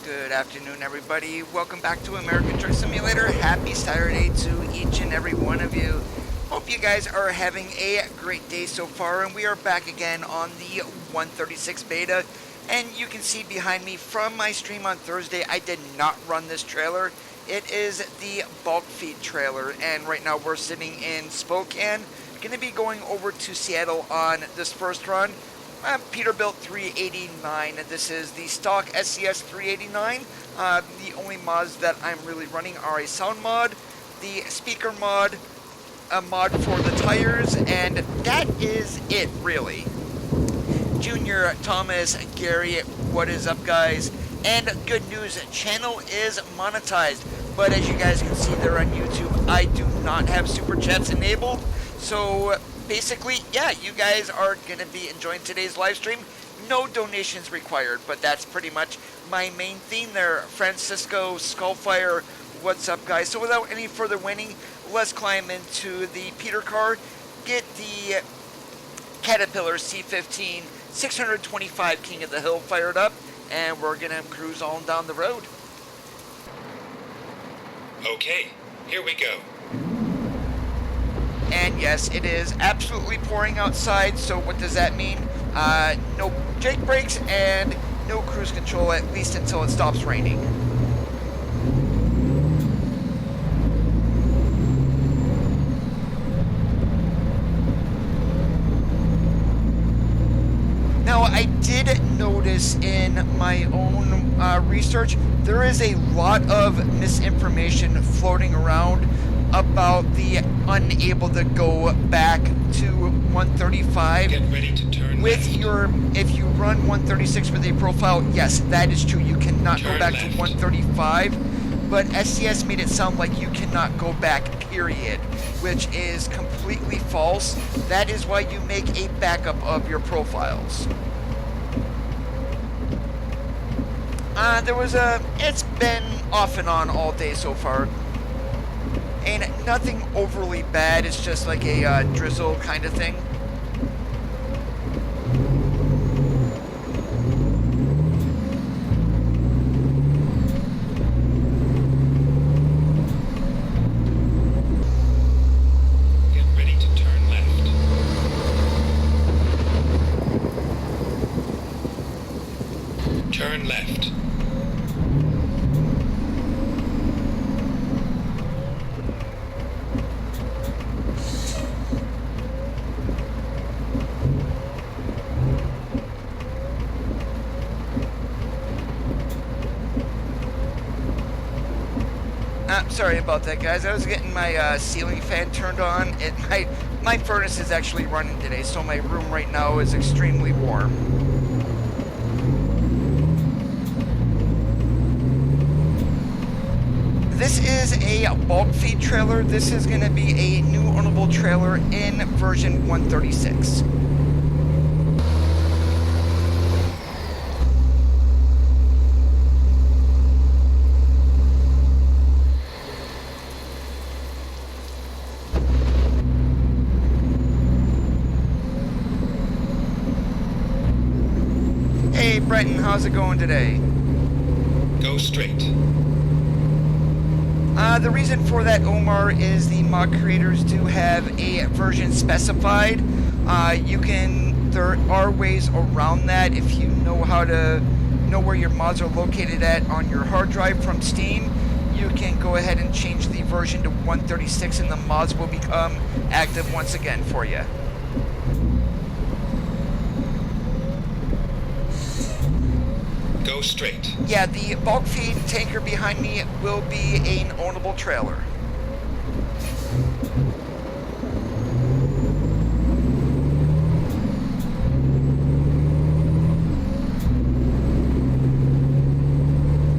Good afternoon, everybody. Welcome back to American Truck Simulator. Happy Saturday to each and every one of you. Hope you guys are having a great day so far, and we are back again on the 136 beta. And you can see behind me from my stream on Thursday, I did not run this trailer. It is the bulk feed trailer, and right now we're sitting in Spokane. Going to be going over to Seattle on this first run. Peterbilt 389. This is the stock SCS 389. The only mods that I'm really running are a sound mod, the speaker mod, a mod for the tires, and that is it really. Junior, Thomas, Gary, what is up, guys? And good news, channel is monetized, but as you guys can see there on YouTube, I do not have super chats enabled. So basically, yeah, you guys are going to be enjoying today's live stream. No donations required, but that's pretty much my main theme there. Francisco, Skullfire, what's up, guys? So without any further waiting, let's climb into the Peter car, get the Caterpillar C15 625 King of the Hill fired up, and we're going to cruise on down the road. Okay, here we go. And yes, it is absolutely pouring outside, so what does that mean? No brake brakes and no cruise control, at least until it stops raining. Now, I did notice in my own research, there is a lot of misinformation floating around about the unable to go back to 135. Get ready to turn with left. your, if you run 136 with a profile, yes, that is true. You cannot Turn go back left. to 135, but SCS made it sound like you cannot go back, period, which is completely false. That is why you make a backup of your profiles. It's been off and on all day so far. And nothing overly bad, it's just like a drizzle kind of thing. Get ready to turn left. Turn left. Sorry about that, guys. I was getting my ceiling fan turned on. My furnace is actually running today, so my room right now is extremely warm. This is a bulk feed trailer. This is going to be a new ownable trailer in version 136. Hey Brenton, how's it going today? Go straight. The reason for that, Omar, is the mod creators do have a version specified. There are ways around that if you know where your mods are located at on your hard drive from Steam. You can go ahead and change the version to 136 and the mods will become active once again for you. Go straight. Yeah, the bulk feed tanker behind me will be an ownable trailer.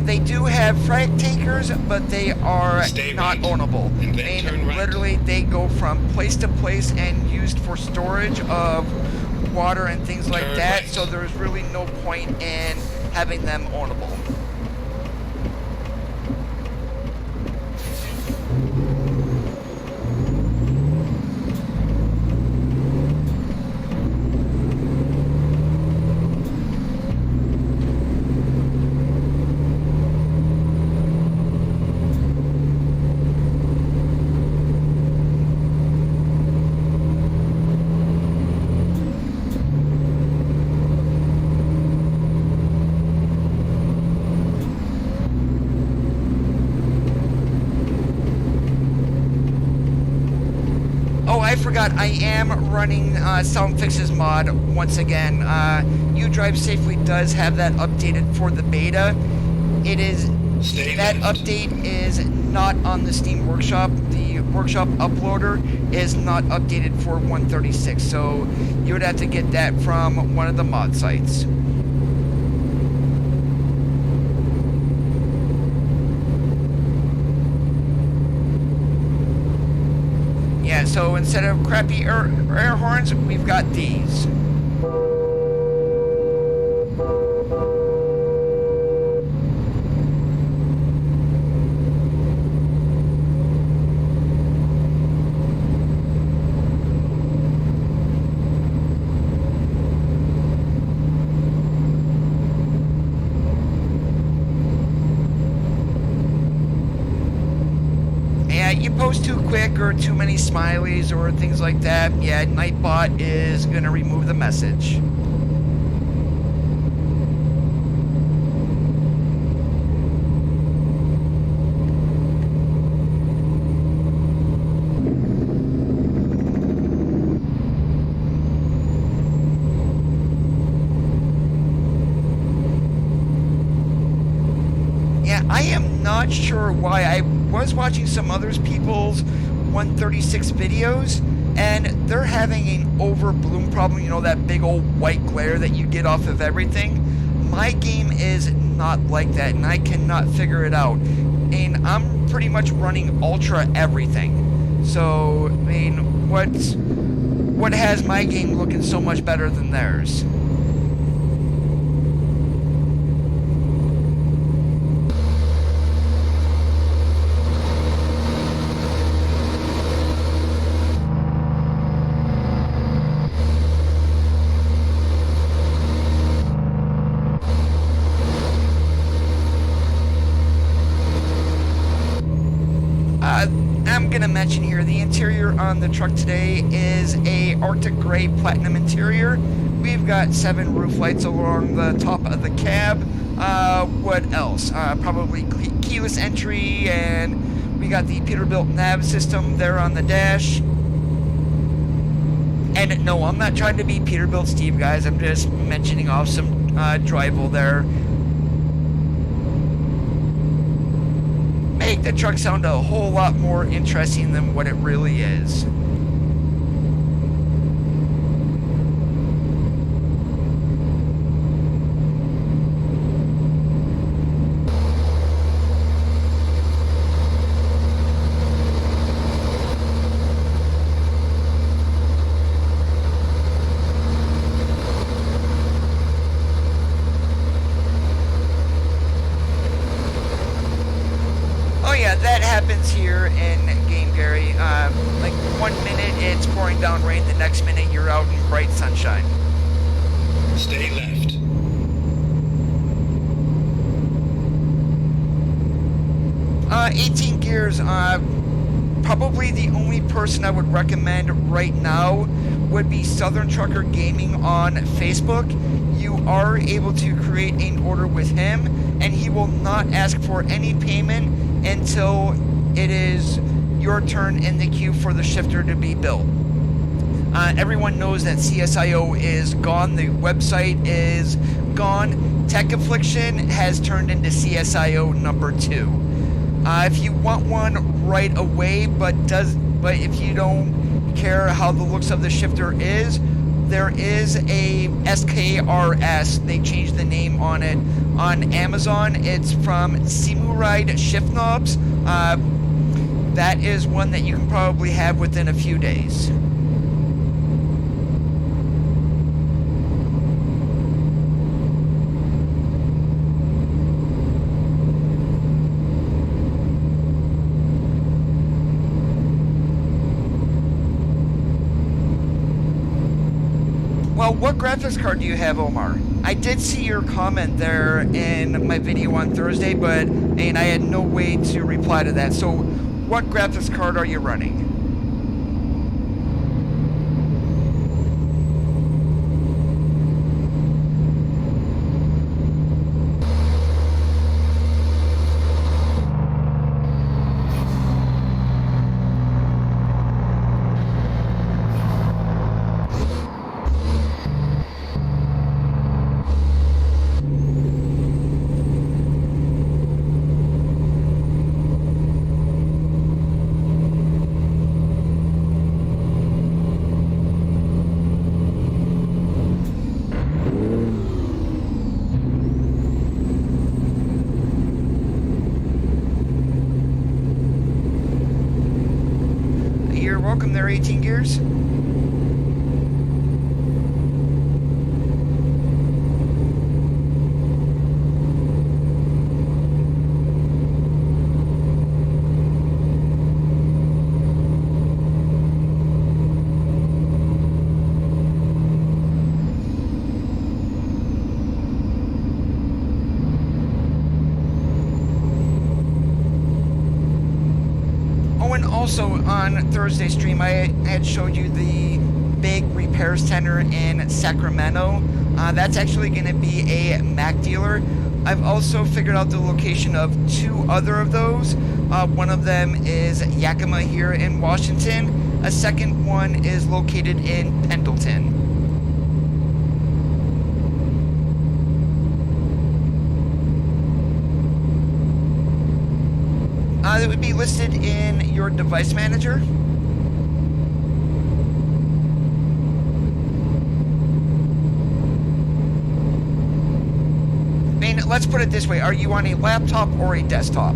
They do have freight tankers, but they are Stay not right, ownable. and then turn right. Literally, they go from place to place and used for storage of water and things like Turn that, right. so there's really no point in having them ownable. I forgot, I am running Sound Fixes mod once again. You Drive Safely does have that updated for the beta. It is Stay that left. update is not on the Steam Workshop. The Workshop uploader is not updated for 136, so you would have to get that from one of the mod sites. Yeah, so instead of crappy air horns, we've got these. You post too quick or too many smileys or things like that, yeah, Nightbot is going to remove the message. Yeah, I am not sure why. I was watching some other people's 136 videos, and they're having an over bloom problem, you know, that big old white glare that you get off of everything. My game is not like that, and I cannot figure it out. And I'm pretty much running ultra everything. So, I mean, what has my game looking so much better than theirs? I'm gonna mention here, the interior on the truck today is a Arctic Gray Platinum interior. We've got 7 roof lights along the top of the cab. What else? Probably keyless entry, and we got the Peterbilt nav system there on the dash. And no, I'm not trying to be Peterbilt Steve, guys. I'm just mentioning off some drival there. Make the truck sound a whole lot more interesting than what it really is. That happens here in game, Gary. Like 1 minute it's pouring down rain, the next minute you're out in bright sunshine. Stay left. 18 gears. Probably the only person I would recommend right now would be Southern Trucker Gaming on Facebook. You are able to create an order with him, and he will not ask for any payment until it is your turn in the queue for the shifter to be built. Everyone knows that CSIO is gone. The website is gone. Tech Affliction has turned into CSIO number 2. If you want one right away, but if you don't care how the looks of the shifter is, there is a SKRS. They changed the name on it on Amazon. It's from Simuride Shift Knobs. That is one that you can probably have within a few days. Well, what graphics card do you have, Omar? I did see your comment there in my video on Thursday, but I had no way to reply to that. So, what graphics card are you running? welcome there, 18 Gears. Also on Thursday stream, I had showed you the big repair center in Sacramento. That's actually going to be a Mac dealer. I've also figured out the location of 2 other of those. One of them is Yakima here in Washington. A second one is located in Pendleton. That would be listed in your device manager. I mean, let's put it this way. Are you on a laptop or a desktop?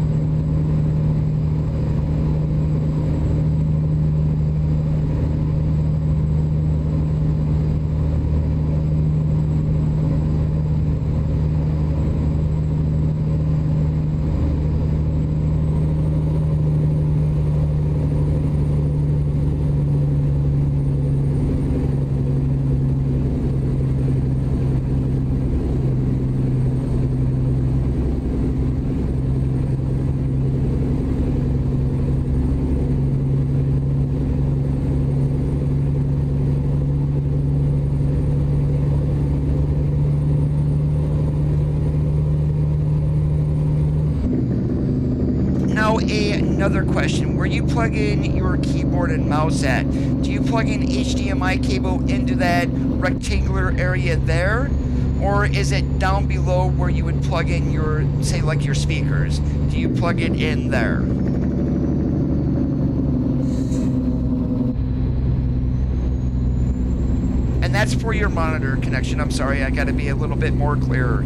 Another question, where you plug in your keyboard and mouse at, do you plug in HDMI cable into that rectangular area there? Or is it down below where you would plug in your, say like your speakers? Do you plug it in there? And that's for your monitor connection. I'm sorry, I gotta be a little bit more clearer.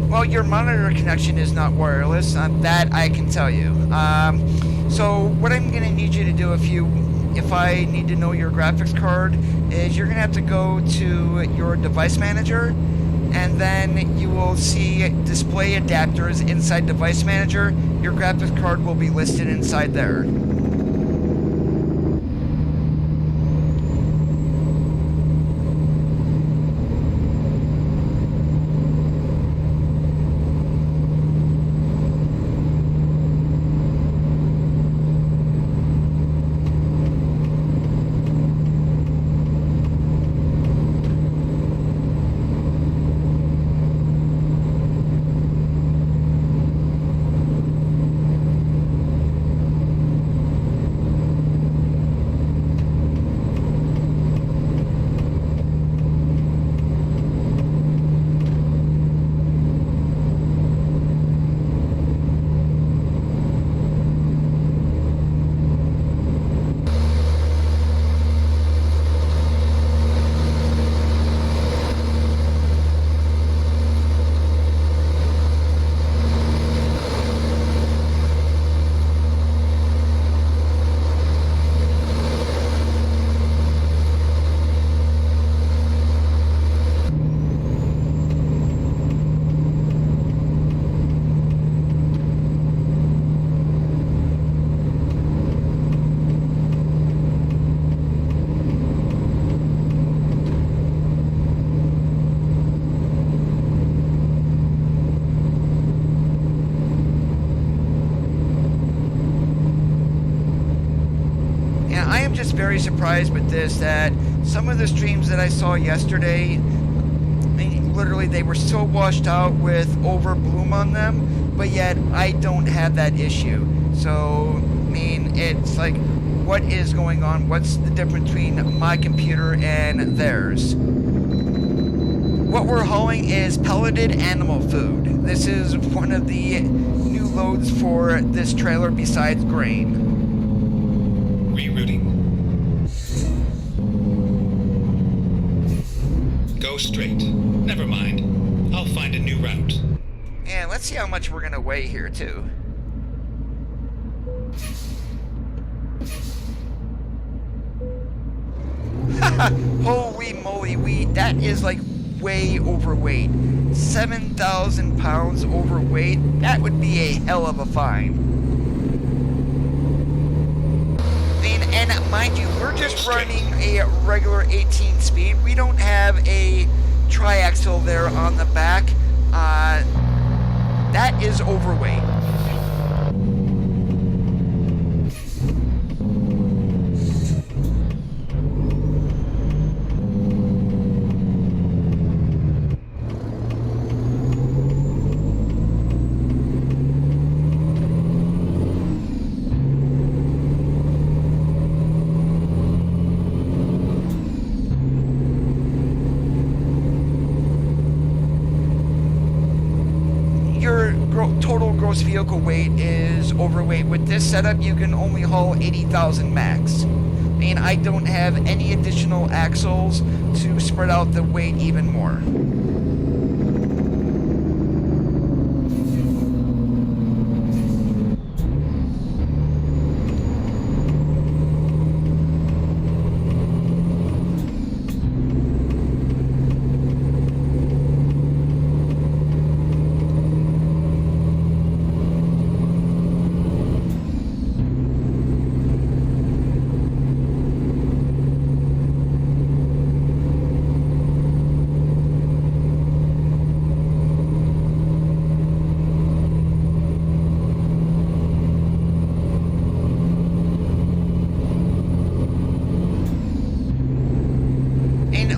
Well, your monitor connection is not wireless, that I can tell you. So what I'm going to need you to do if I need to know your graphics card, is you're going to have to go to your device manager, and then you will see display adapters inside device manager. Your graphics card will be listed inside there. am just very surprised with this, that some of the streams that I saw yesterday, I mean, literally they were so washed out with over bloom on them, but yet I don't have that issue. So, I mean, it's like, what is going on? What's the difference between my computer and theirs? What we're hauling is pelleted animal food. This is one of the new loads for this trailer besides grain. Rerouting. Go straight. Never mind. I'll find a new route. And let's see how much we're gonna weigh here too. Holy moly, that is like way overweight. 7,000 pounds overweight. That would be a hell of a fine. And mind you, we're just running a regular 18 speed. We don't have a triaxle there on the back. That is overweight. Total gross vehicle weight is overweight. With this setup, you can only haul 80,000 max. I mean, I don't have any additional axles to spread out the weight even more.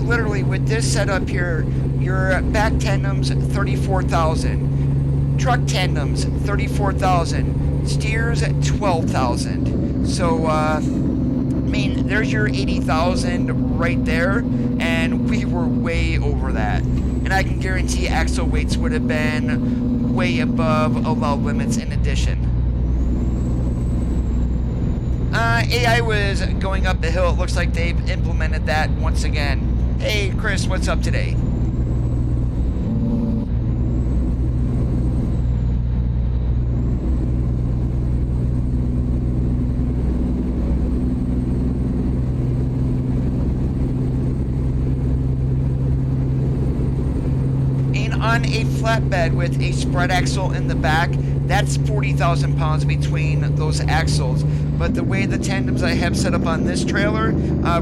Literally, with this setup here, your back tandems 34,000, truck tandems 34,000, steers 12,000. So I mean, there's your 80,000 right there, and we were way over that. And I can guarantee axle weights would have been way above allowed limits in addition. AI was going up the hill. It looks like they've implemented that once again. Hey, Chris, what's up today? And on a flatbed with a spread axle in the back, that's 40,000 pounds between those axles. But the way the tandems I have set up on this trailer,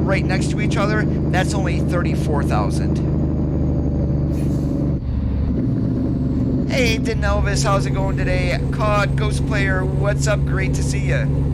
right next to each other, that's only 34,000. Hey, Den Elvis, how's it going today? COD, Ghost Player, what's up? Great to see you.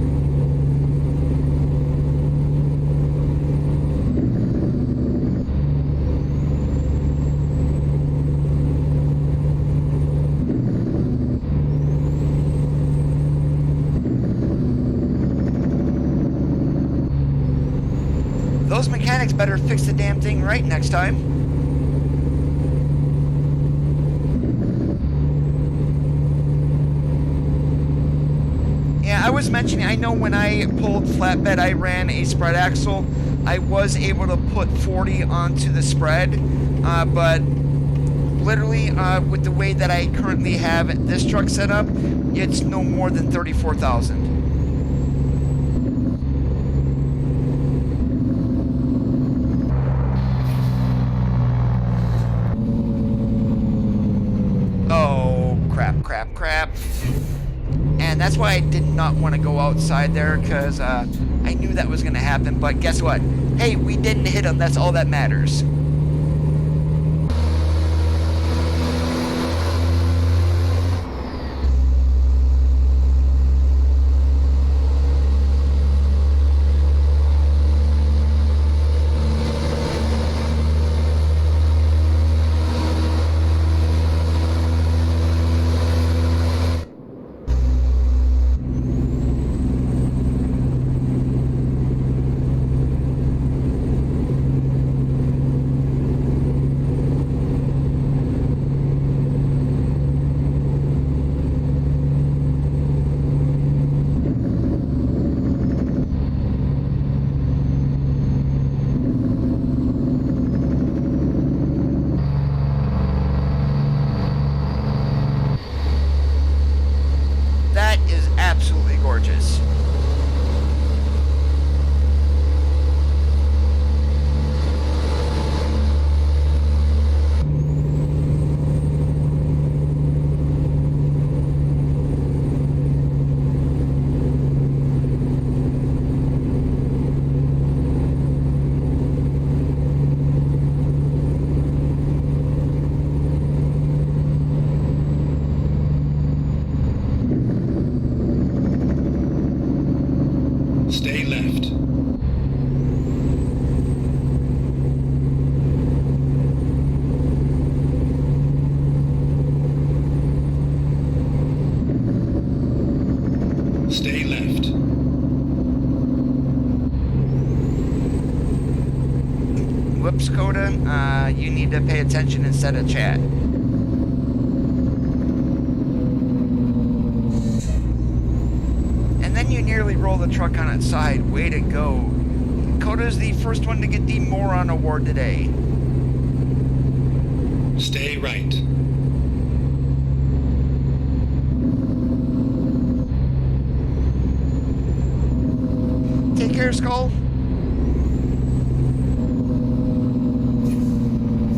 Those mechanics better fix the damn thing right next time. Yeah, I was mentioning, I know when I pulled flatbed, I ran a spread axle. I was able to put 40 onto the spread, but literally with the way that I currently have this truck set up, it's no more than 34,000. Crap. And that's why I did not want to go outside there, because I knew that was going to happen. But guess what? Hey, we didn't hit them. That's all that matters. Stay left. Stay left. Whoops, Coda. You need to pay attention instead of chat. And then you nearly roll the truck on its side. Way to go. Coda's the first one to get the Moron Award today. Stay right. Take care, Skull.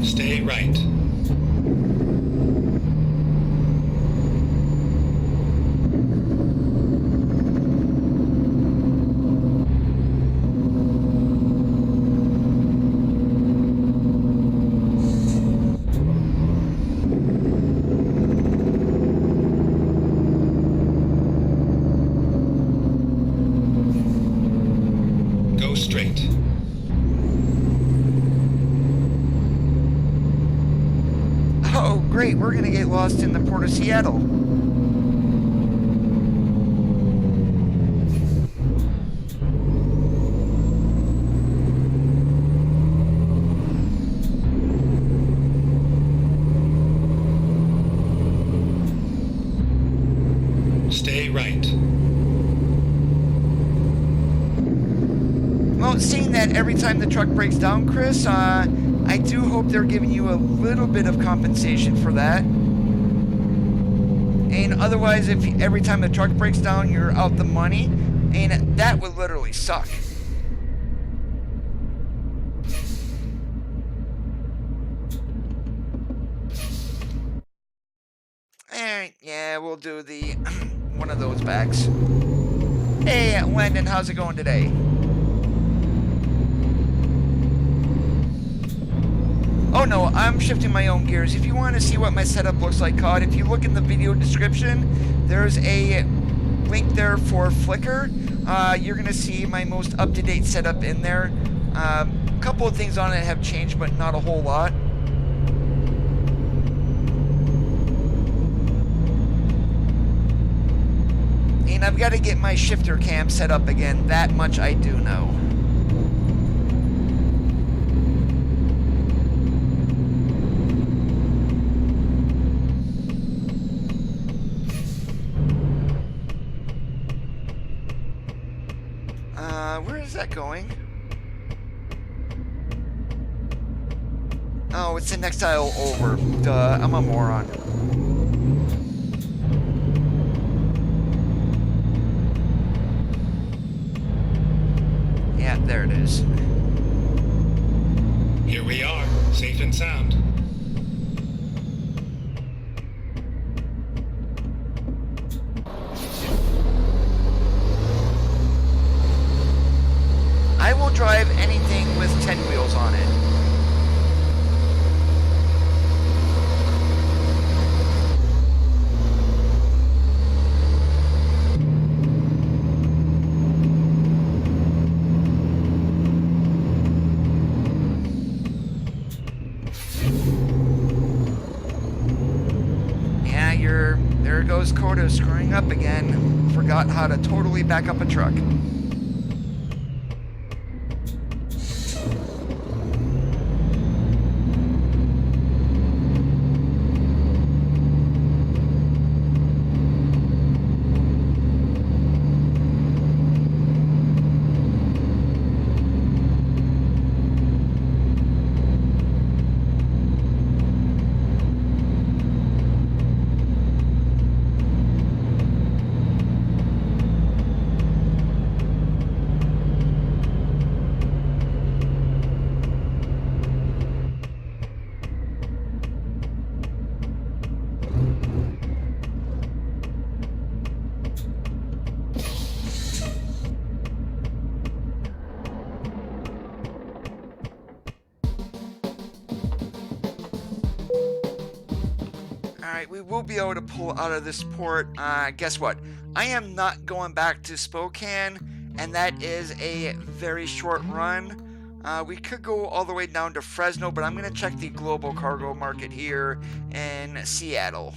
Stay right. Go straight. Oh, great. We're going to get lost in the Port of Seattle. Stay right. Well, seeing that every time the truck breaks down, Chris, I do hope they're giving you a little bit of compensation for that. And otherwise, if every time the truck breaks down, you're out the money, and that would literally suck. Yeah, we'll do the one of those bags. Hey, Landon, how's it going today? Oh no, I'm shifting my own gears. If you want to see what my setup looks like, COD, if you look in the video description, there's a link there for Flickr. You're going to see my most up-to-date setup in there. A couple of things on it have changed, but not a whole lot. And I've got to get my shifter cam set up again. That much I do know. Where is that going? Oh, it's the next aisle over. Duh, I'm a moron. Yeah, there it is. Here we are, safe and sound. I will drive anything with 10 wheels on it. Yeah, there goes Coda screwing up again. Forgot how to totally back up a truck. Alright, we will be able to pull out of this port. Guess what? I am not going back to Spokane and that is a very short run. We could go all the way down to Fresno, but I'm going to check the global cargo market here in Seattle.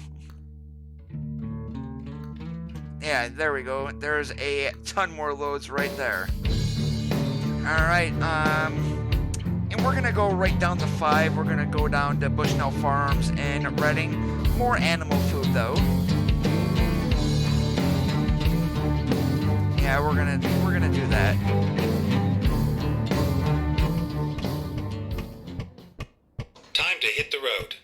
Yeah, there we go. There's a ton more loads right there. Alright, and we're going to go right down to 5. We're going to go down to Bushnell Farms and Reading. More animal food, though. Yeah, we're gonna do that. Time to hit the road.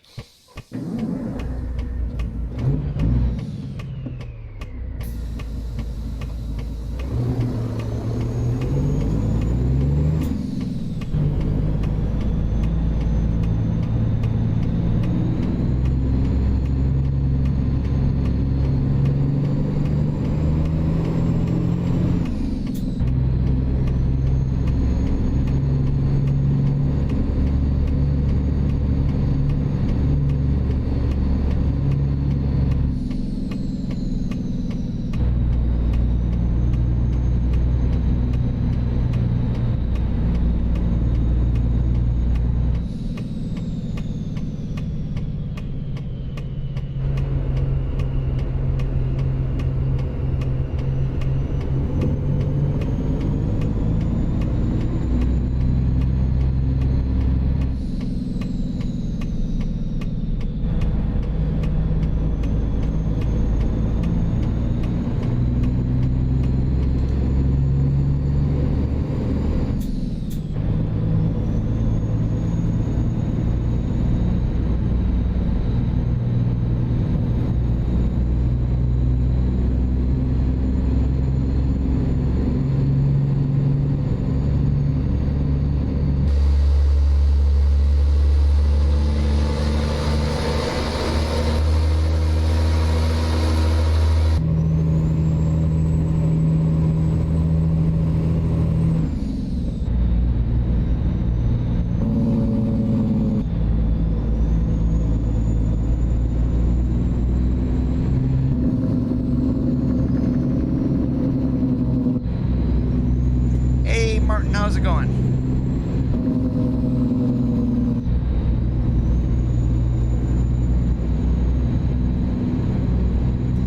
How's it going?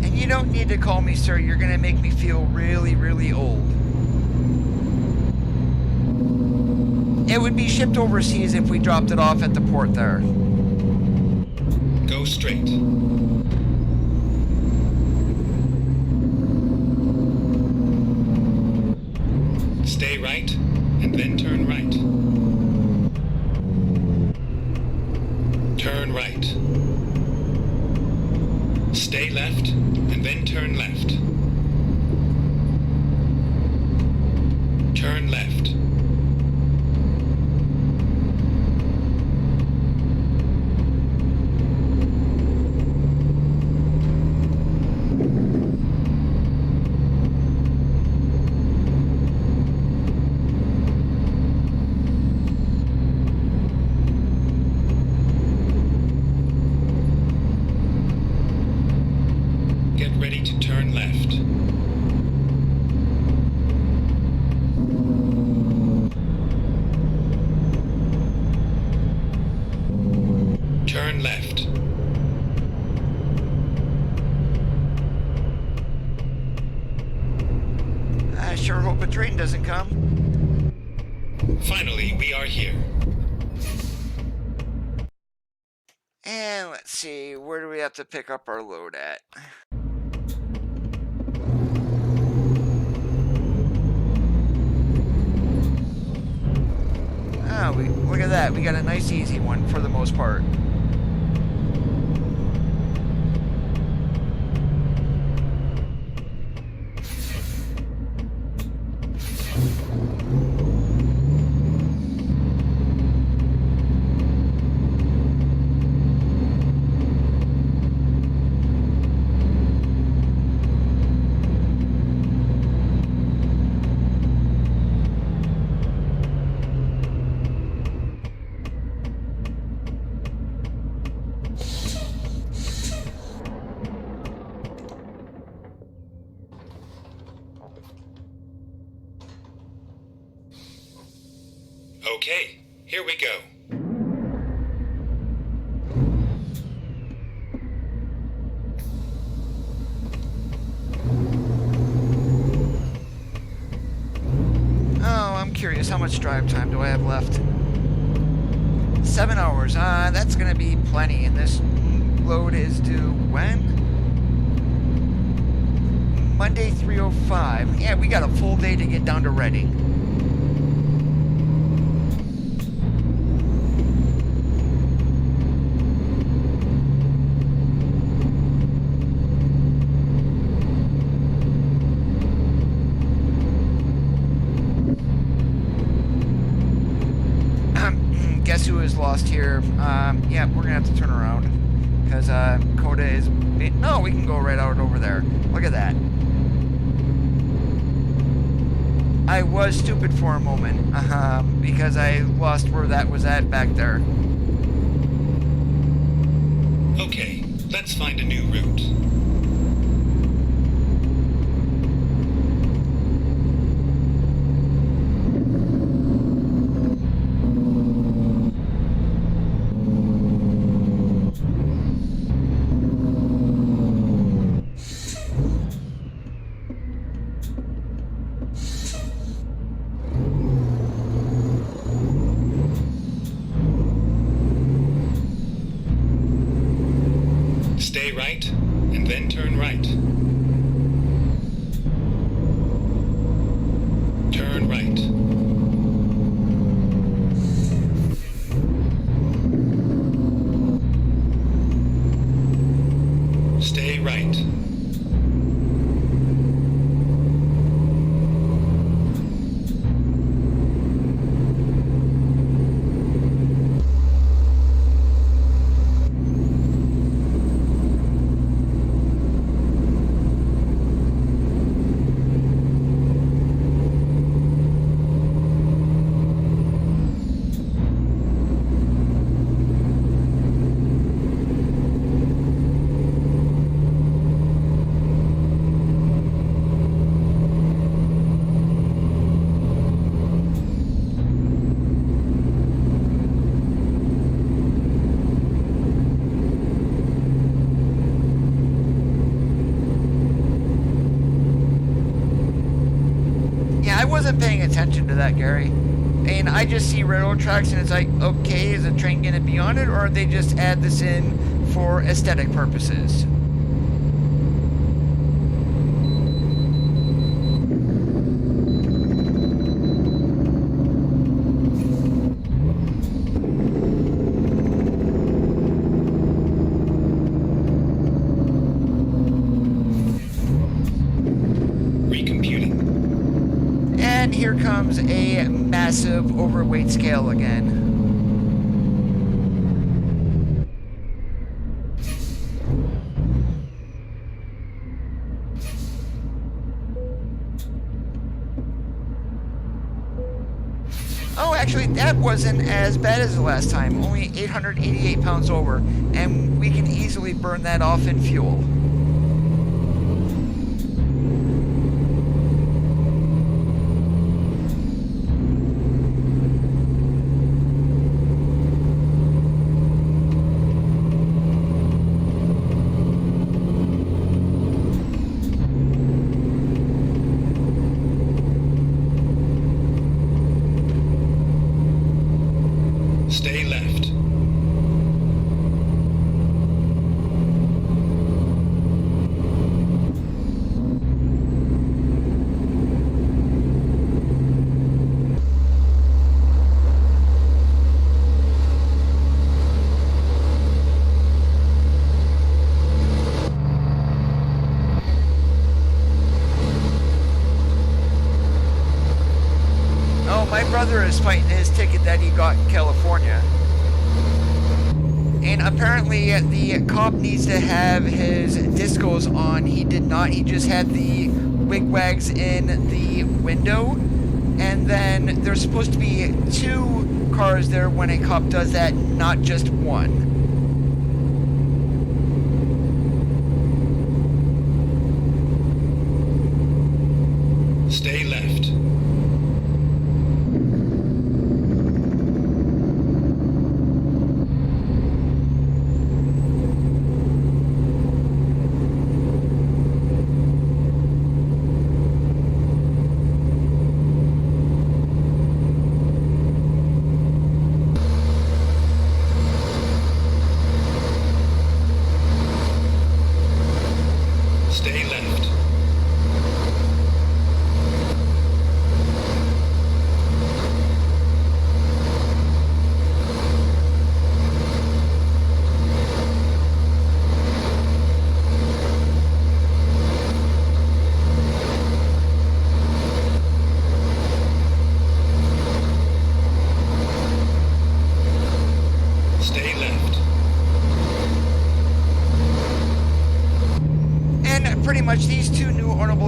And you don't need to call me sir, you're gonna make me feel really, really old. It would be shipped overseas if we dropped it off at the port there. Go straight. Stay right, and then turn right. Turn right. Stay left, and then turn left. Turn left. Train doesn't come. Finally, we are here. And let's see, where do we have to pick up our load at? Oh, look at that. We got a nice easy one for the most part. Okay, here we go. Oh, I'm curious, how much drive time do I have left? 7 hours. That's gonna be plenty, and this load is due when? Monday 3:05. Yeah, we got a full day to get down to Reading. Guess who is lost here? Yeah, we're gonna have to turn around because Coda is. No, we can go right out over there. Look at that. I was stupid for a moment because I lost where that was at back there. Okay, let's find a new route. Stay right, and then turn right. Turn right. Stay right. I wasn't paying attention to that, Gary. And I just see railroad tracks and it's like, okay, is a train going to be on it, or they just add this in for aesthetic purposes? And here comes a massive overweight scale again. Oh, actually, that wasn't as bad as the last time. Only 888 pounds over, and we can easily burn that off in fuel. Stay left. Oh, my brother is fighting his ticket that he got in California. And apparently the cop needs to have his discos on. He did not. He just had the wigwags in the window. And then there's supposed to be 2 cars there when a cop does that, not just one. Stay left.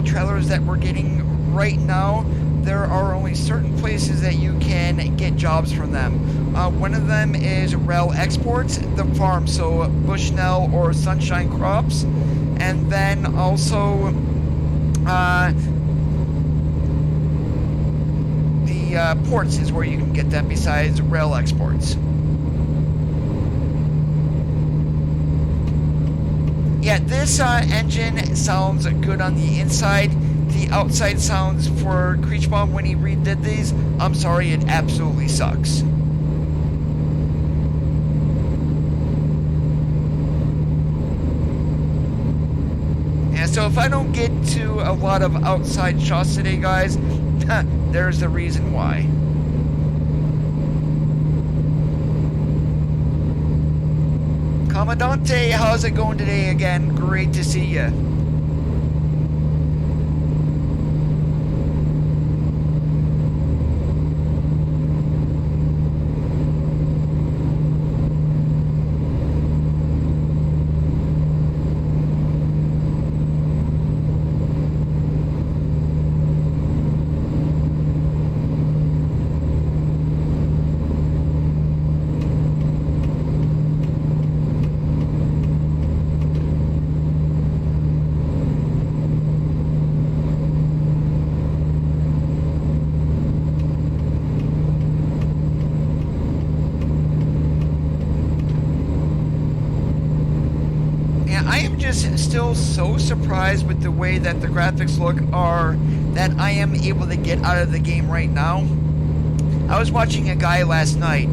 trailers that we're getting right now, there are only certain places that you can get jobs from them. One of them is Rail Exports, the farm, so Bushnell or Sunshine Crops, and then also the ports is where you can get them besides Rail Exports. Yeah, this engine sounds good on the inside. The outside sounds for Creechbaum when he redid these, I'm sorry, it absolutely sucks. And so if I don't get to a lot of outside shots today, guys, there's the reason why. Commandante, how's it going today again? Great to see you. Still so surprised with the way that the graphics look are that I am able to get out of the game right now. I was watching a guy last night,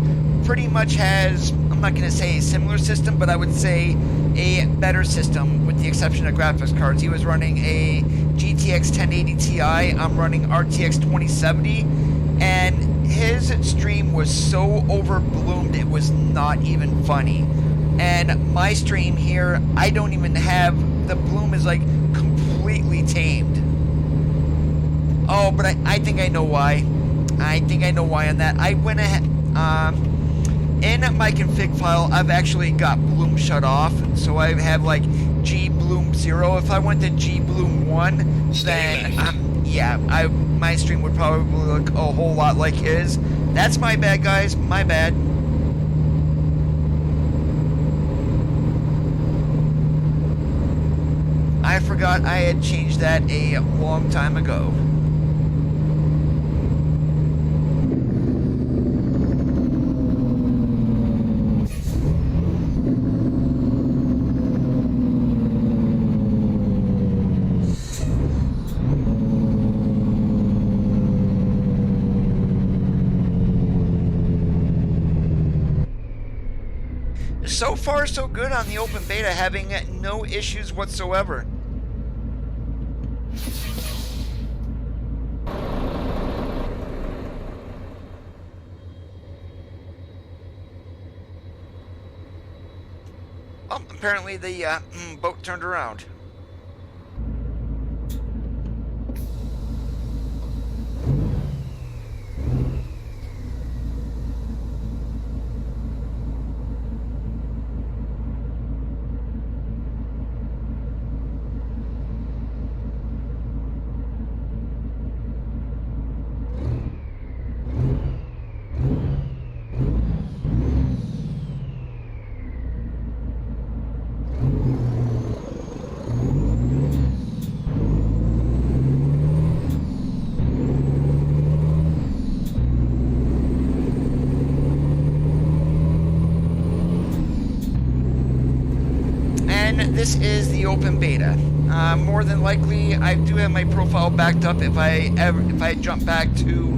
pretty much has, I'm not going to say a similar system, but I would say a better system with the exception of graphics cards. He was running a GTX 1080 Ti, I'm running RTX 2070, and his stream was so overbloomed it was not even funny. And my stream here, I don't even have, the bloom is like completely tamed. Oh, but I think I know why. I think I know why on that. I went ahead, in my config file, I've actually got bloom shut off. So I have like G bloom 0. If I went to G bloom 1, then, yeah, my stream would probably look a whole lot like his. That's my bad, guys, my bad. I forgot I had changed that a long time ago. So far, so good on the open beta, having no issues whatsoever. Well, apparently the boat turned around. This is the open beta. More than likely, I do have my profile backed up if I jump back to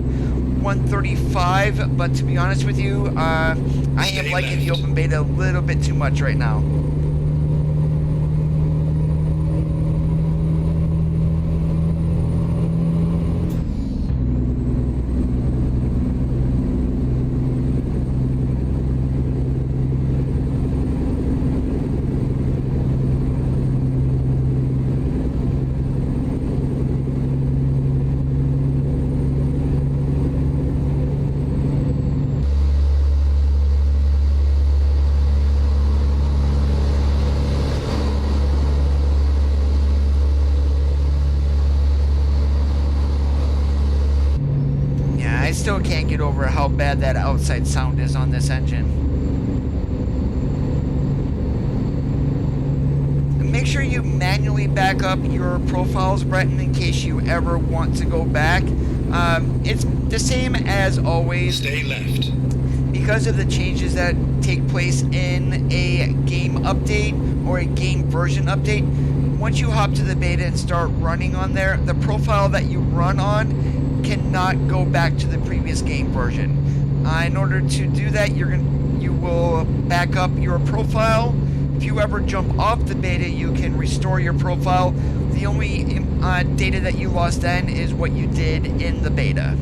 135. But to be honest with you, I am liking the open beta a little bit too much right now. still can't get over how bad that outside sound is on this engine. Make sure you manually back up your profiles, Breton, in case you ever want to go back. It's the same as always. Stay left. Because of the changes that take place in a game update or a game version update, once you hop to the beta and start running on there, the profile that you run on cannot go back to the previous game version. In order to do that, you will back up your profile. If you ever jump off the beta, you can restore your profile. The only data that you lost then is what you did in the beta.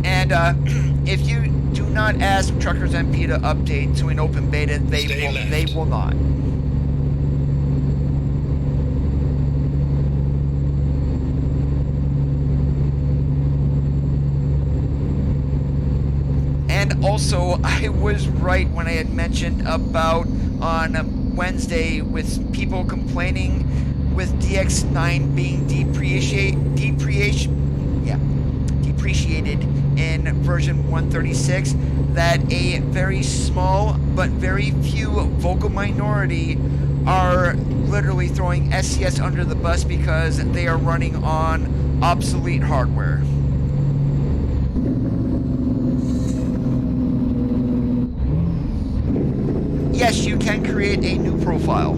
And if you do not ask Truckers MP to update to an open beta, they will not. And also, I was right when I had mentioned about on Wednesday with people complaining with DX9 being depreciated in version 136, that a very small but very few vocal minority are literally throwing SCS under the bus because they are running on obsolete hardware. Yes, you can create a new profile.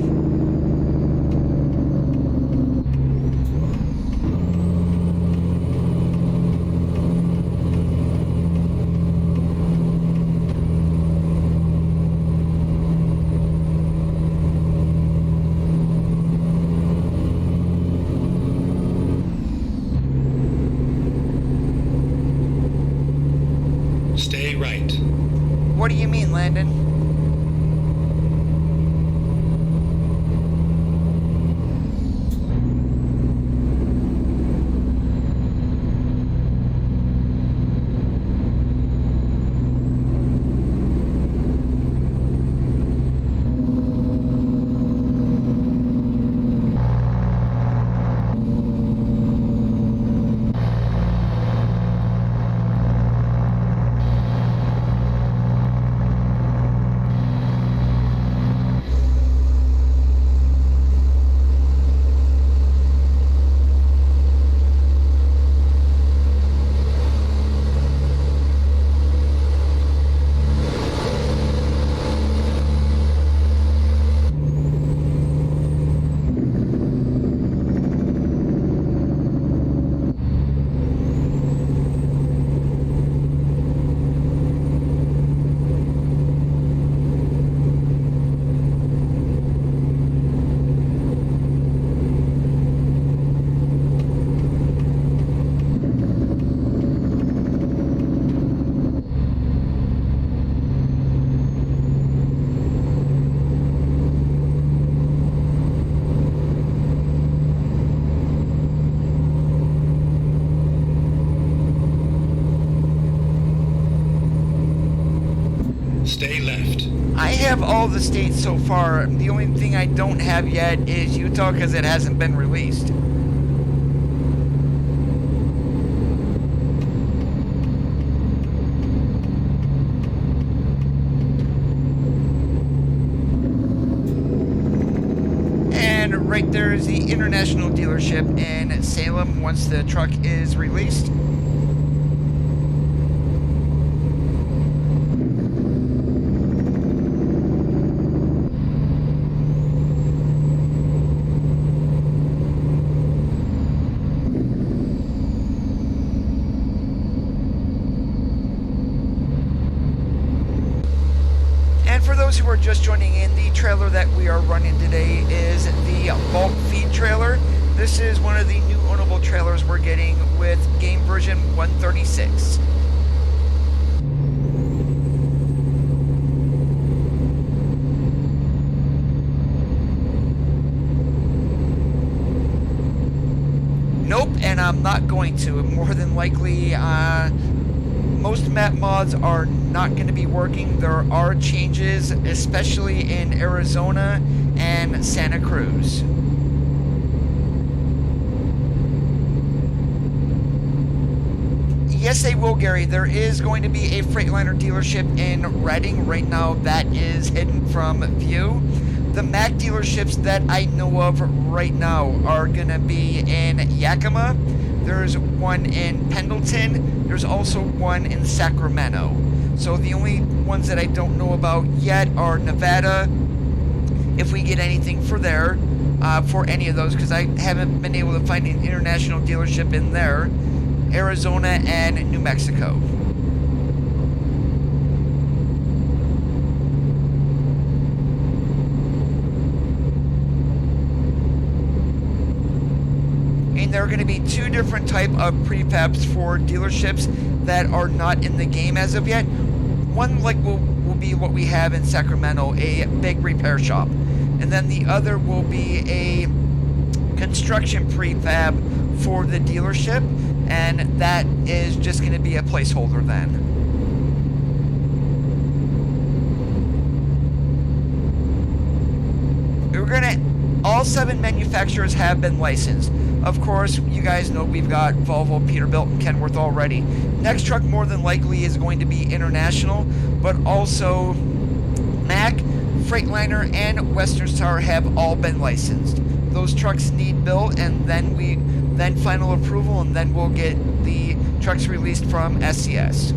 Stay right. What do you mean, Landon? Stay left. I have all the states so far. The only thing I don't have yet is Utah because it hasn't been released. And right there is the international dealership in Salem once the truck is released. For those who are just joining in, the trailer that we are running today is the bulk feed trailer. This is one of the new ownable trailers we're getting with game version 136. Nope, and I'm not going to. More than likely, most map mods are not going to be working. There are changes, especially in Arizona and Santa Cruz. Yes, they will, Gary. There is going to be a Freightliner dealership in Reading. Right now, that is hidden from view. The Mac dealerships that I know of right now are going to be in Yakima. There's one in Pendleton. There's also one in Sacramento. So the only ones that I don't know about yet are Nevada, if we get anything for there, for any of those, because I haven't been able to find an international dealership in there, Arizona, and New Mexico. And there are going to be two different type of prefabs for dealerships that are not in the game as of yet. One will be what we have in Sacramento, a big repair shop. And then the other will be a construction prefab for the dealership, and that is just going to be a placeholder then. All 7 manufacturers have been licensed. Of course, you guys know we've got Volvo, Peterbilt, and Kenworth already. Next truck more than likely is going to be international, but also Mack, Freightliner, and Western Star have all been licensed. Those trucks need built, and then final approval, and then we'll get the trucks released from SCS.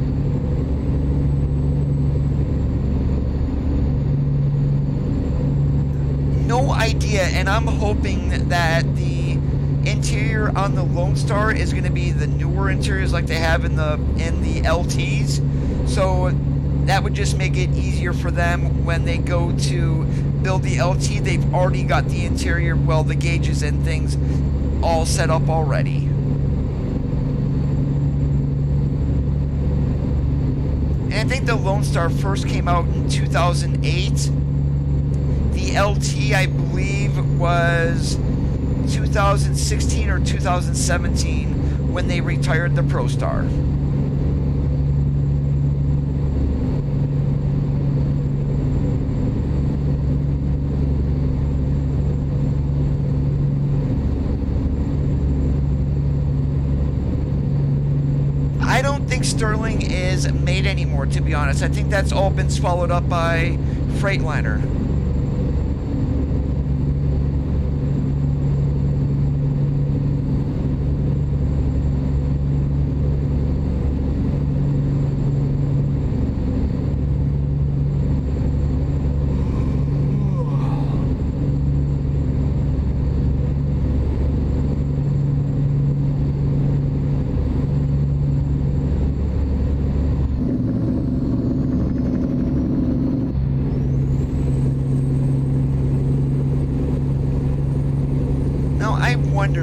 No idea, and I'm hoping that the interior on the Lone Star is going to be the newer interiors like they have in the LTs. So that would just make it easier for them when they go to build the LT. They've already got the interior, well, the gauges and things all set up already. And I think the Lone Star first came out in 2008. The LT, I believe, was 2016 or 2017 when they retired the ProStar. I don't think Sterling is made anymore, to be honest. I think that's all been swallowed up by Freightliner.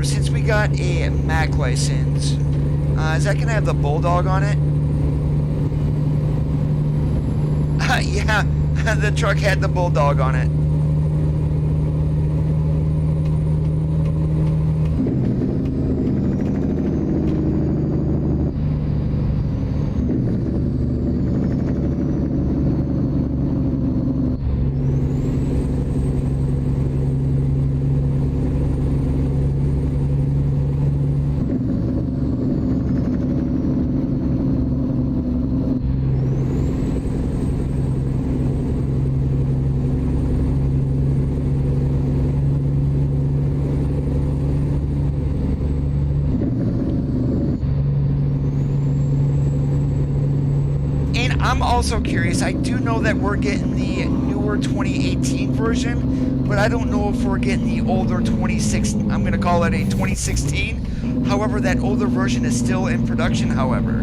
Since we got a Mac license, is that going to have the Bulldog on it? Yeah, the truck had the Bulldog on it. I'm also curious. I do know that we're getting the newer 2018 version, but I don't know if we're getting the older 2016. I'm going to call it a 2016. However, that older version is still in production, however.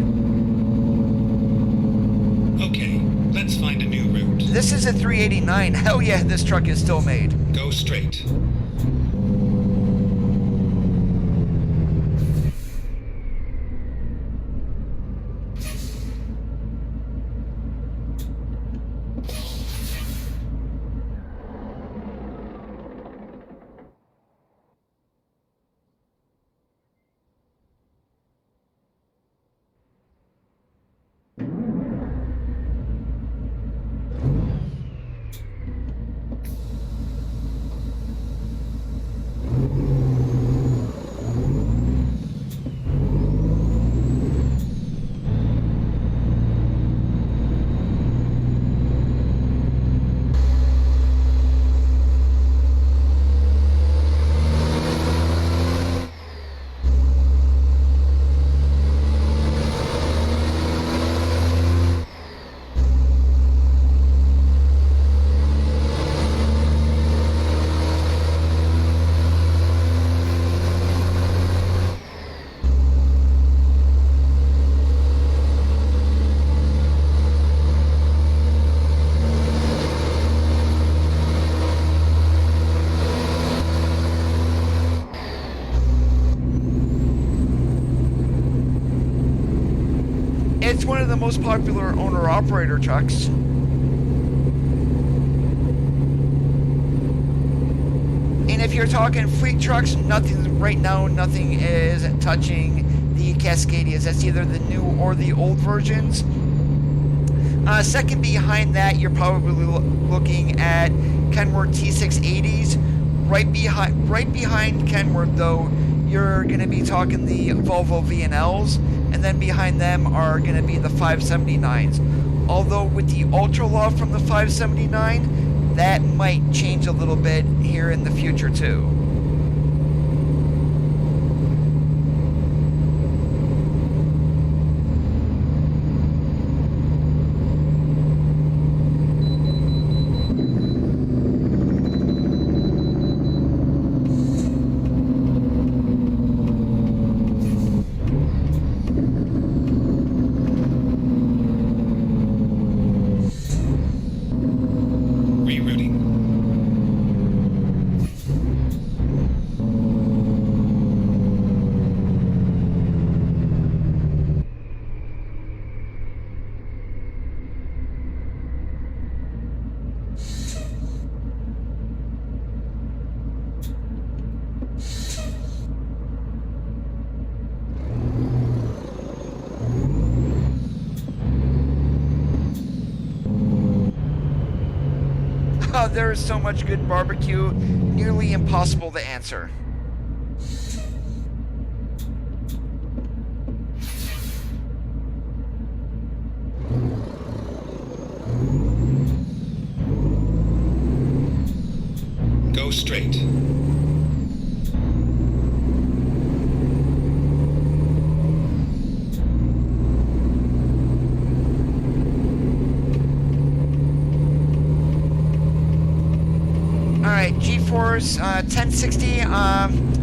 Okay, let's find a new route. This is a 389. Hell yeah, this truck is still made. Go straight. It's one of the most popular owner-operator trucks. And if you're talking fleet trucks, nothing right now, nothing is touching the Cascadias. That's either the new or the old versions. Second behind that, you're probably looking at Kenworth T680s. Right behind Kenworth, though, you're going to be talking the Volvo VNLs, and then behind them are going to be the 579s. Although with the Ultra Law from the 579, that might change a little bit here in the future too. There is so much good barbecue, nearly impossible to answer. Go straight. GeForce 1060,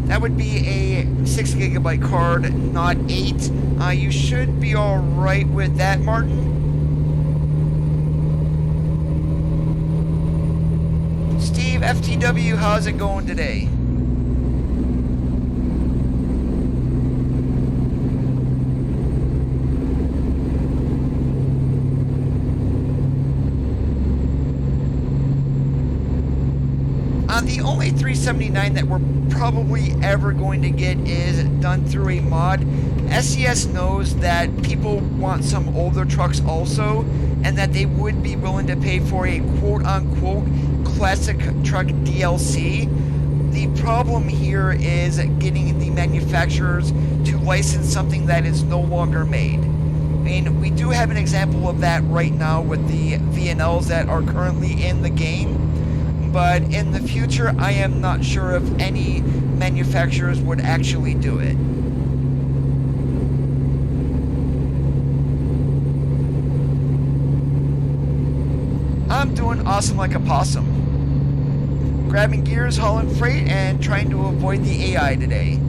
that would be a 6GB card, not 8. You should be alright with that, Martin. Steve, FTW, how's it going today? The only 379 that we're probably ever going to get is done through a mod. SES knows that people want some older trucks also, and that they would be willing to pay for a quote-unquote classic truck DLC. The problem here is getting the manufacturers to license something that is no longer made. I mean, we do have an example of that right now with the VNLs that are currently in the game. But in the future, I am not sure if any manufacturers would actually do it. I'm doing awesome like a possum. Grabbing gears, hauling freight, and trying to avoid the AI today.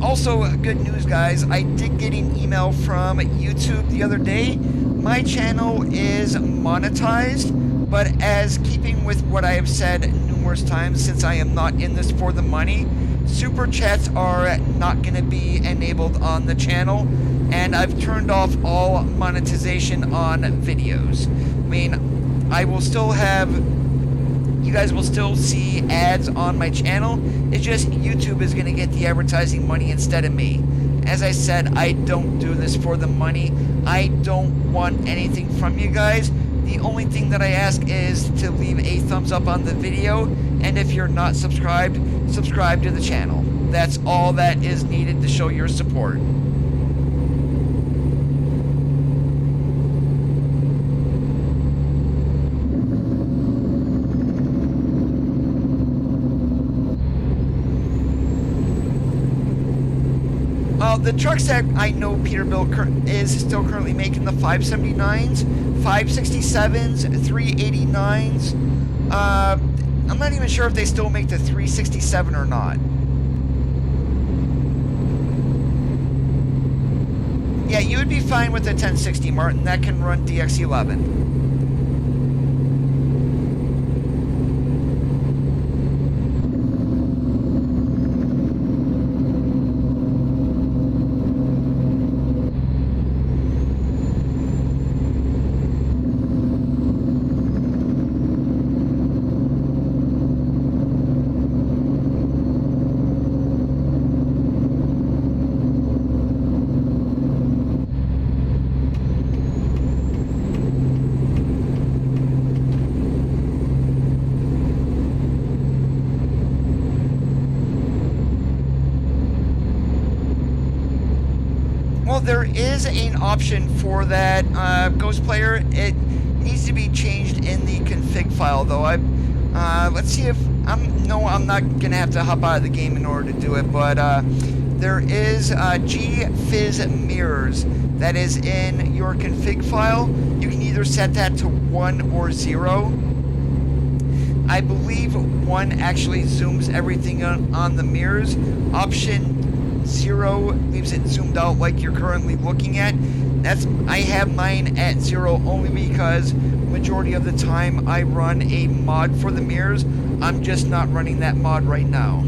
Also, good news, guys. I did get an email from YouTube the other day. My channel is monetized, but as keeping with what I have said numerous times, since I am not in this for the money, super chats are not going to be enabled on the channel, and I've turned off all monetization on videos. I mean, I will still have... You guys will still see ads on my channel. It's just YouTube is going to get the advertising money instead of me. As I said, I don't do this for the money. I don't want anything from you guys. The only thing that I ask is to leave a thumbs up on the video. And if you're not subscribed, subscribe to the channel. That's all that is needed to show your support. The trucks that I know Peterbilt is still currently making the 579s, 567s, 389s. I'm not even sure if they still make the 367 or not. Yeah, you would be fine with the 1060, Martin. That can run DX11. there is an option for that, Ghost Player. It needs to be changed in the config file, though. Let's see if I'm not gonna have to hop out of the game in order to do it, but there is G Fizz mirrors that is in your config file. You can either set that to 1 or 0. I believe 1 actually zooms everything on the mirrors. Option 0 leaves it zoomed out like you're currently looking at. I have mine at 0 only because majority of the time I run a mod for the mirrors. I'm just not running that mod right now.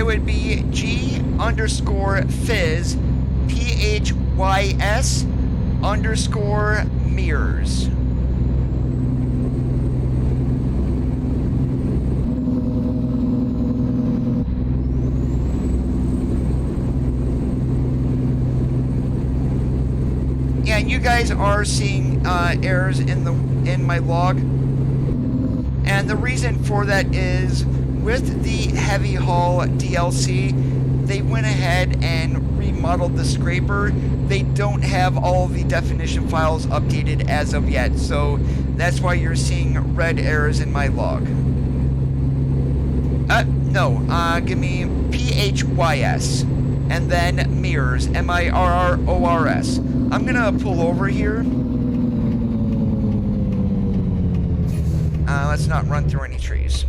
Would be G_Fizz PHYS_mirrors. Yeah, and you guys are seeing errors in my log, and the reason for that is, with the heavy haul DLC, they went ahead and remodeled the scraper. They don't have all the definition files updated as of yet, so that's why you're seeing red errors in my log. Give me PHYS, and then mirrors, MIRRORS. I'm gonna pull over here. Let's not run through any trees.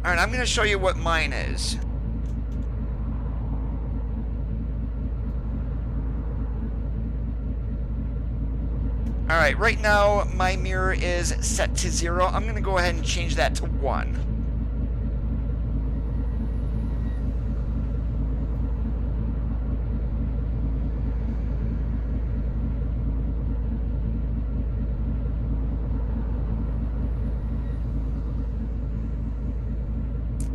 Alright, I'm going to show you what mine is. Alright, right now my mirror is set to 0. I'm going to go ahead and change that to 1.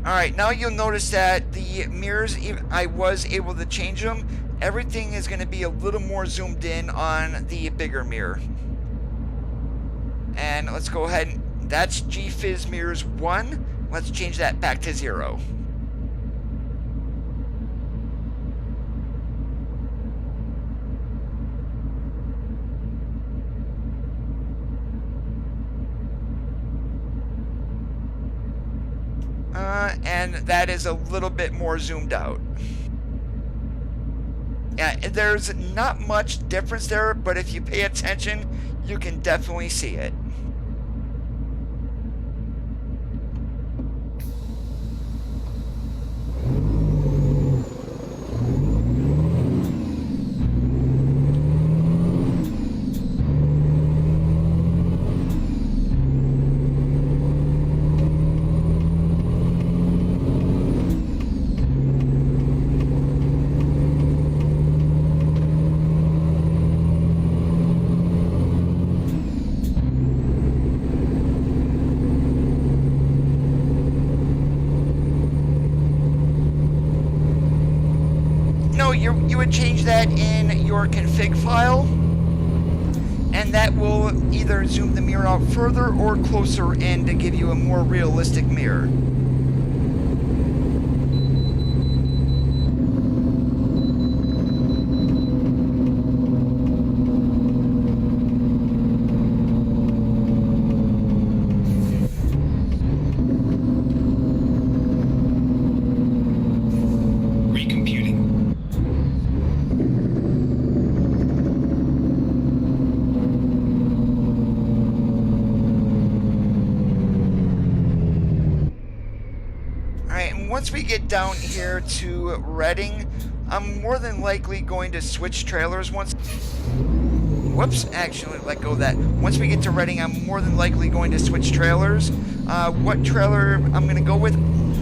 Alright, now you'll notice that the mirrors, I was able to change them. Everything is going to be a little more zoomed in on the bigger mirror. And let's go ahead and, that's G-Fizz mirrors 1. Let's change that back to 0. And that is a little bit more zoomed out. Yeah, there's not much difference there, but if you pay attention, you can definitely see it. You would change that in your config file, and that will either zoom the mirror out further or closer in to give you a more realistic mirror. once we get down here to Reading, I'm more than likely going to switch trailers once. Whoops, actually let go of that. Once we get to Reading, I'm more than likely going to switch trailers. What trailer I'm going to go with,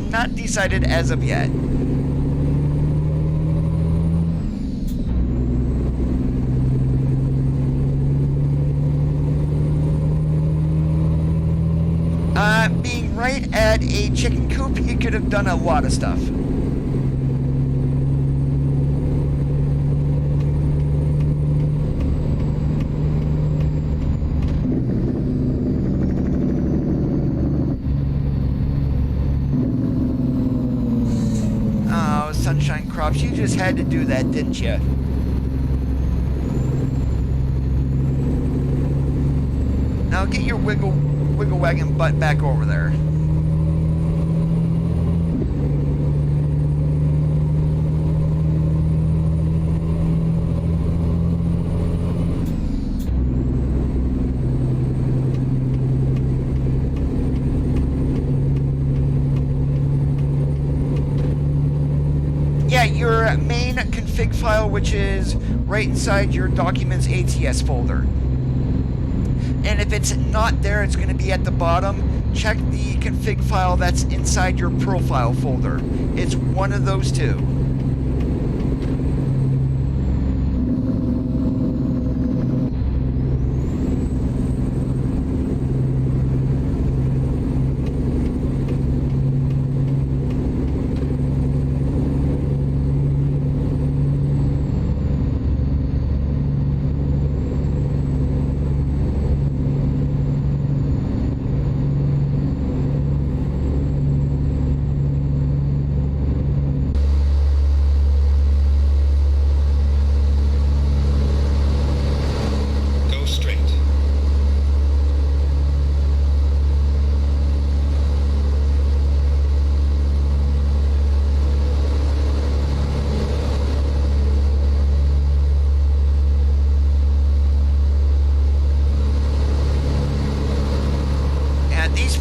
not decided as of yet. Being right at a chicken coop, he could have done a lot of stuff. Oh, Sunshine Crops, you just had to do that, didn't you? Now get your wiggle wagon butt back over there. Yeah, your main config file, which is right inside your Documents ATS folder. And if it's not there, it's going to be at the bottom. Check the config file that's inside your profile folder. It's one of those two.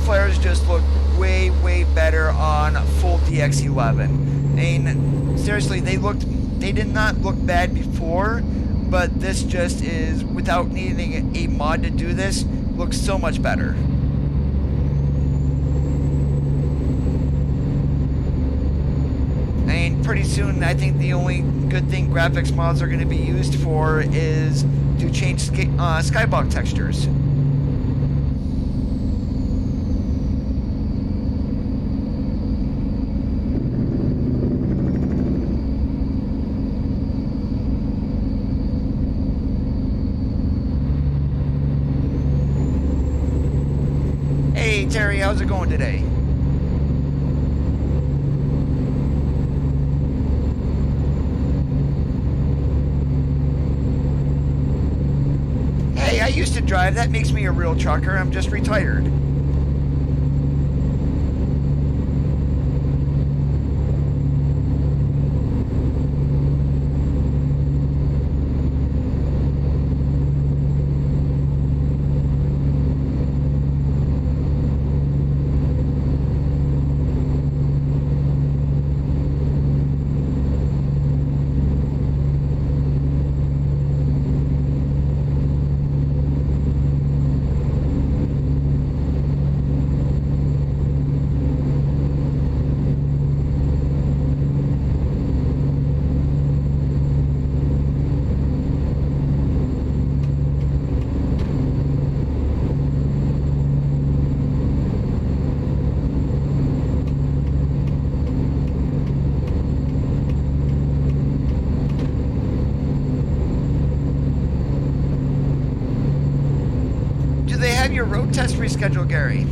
Flares just look way better on full DX11. I mean, seriously, they did not look bad before, but this just is, without needing a mod to do this, looks so much better. I mean, pretty soon, I think the only good thing graphics mods are going to be used for is to change skybox textures. Hey Terry, how's it going today? Hey, I used to drive. That makes me a real trucker. I'm just retired. Your road test rescheduled, Gary?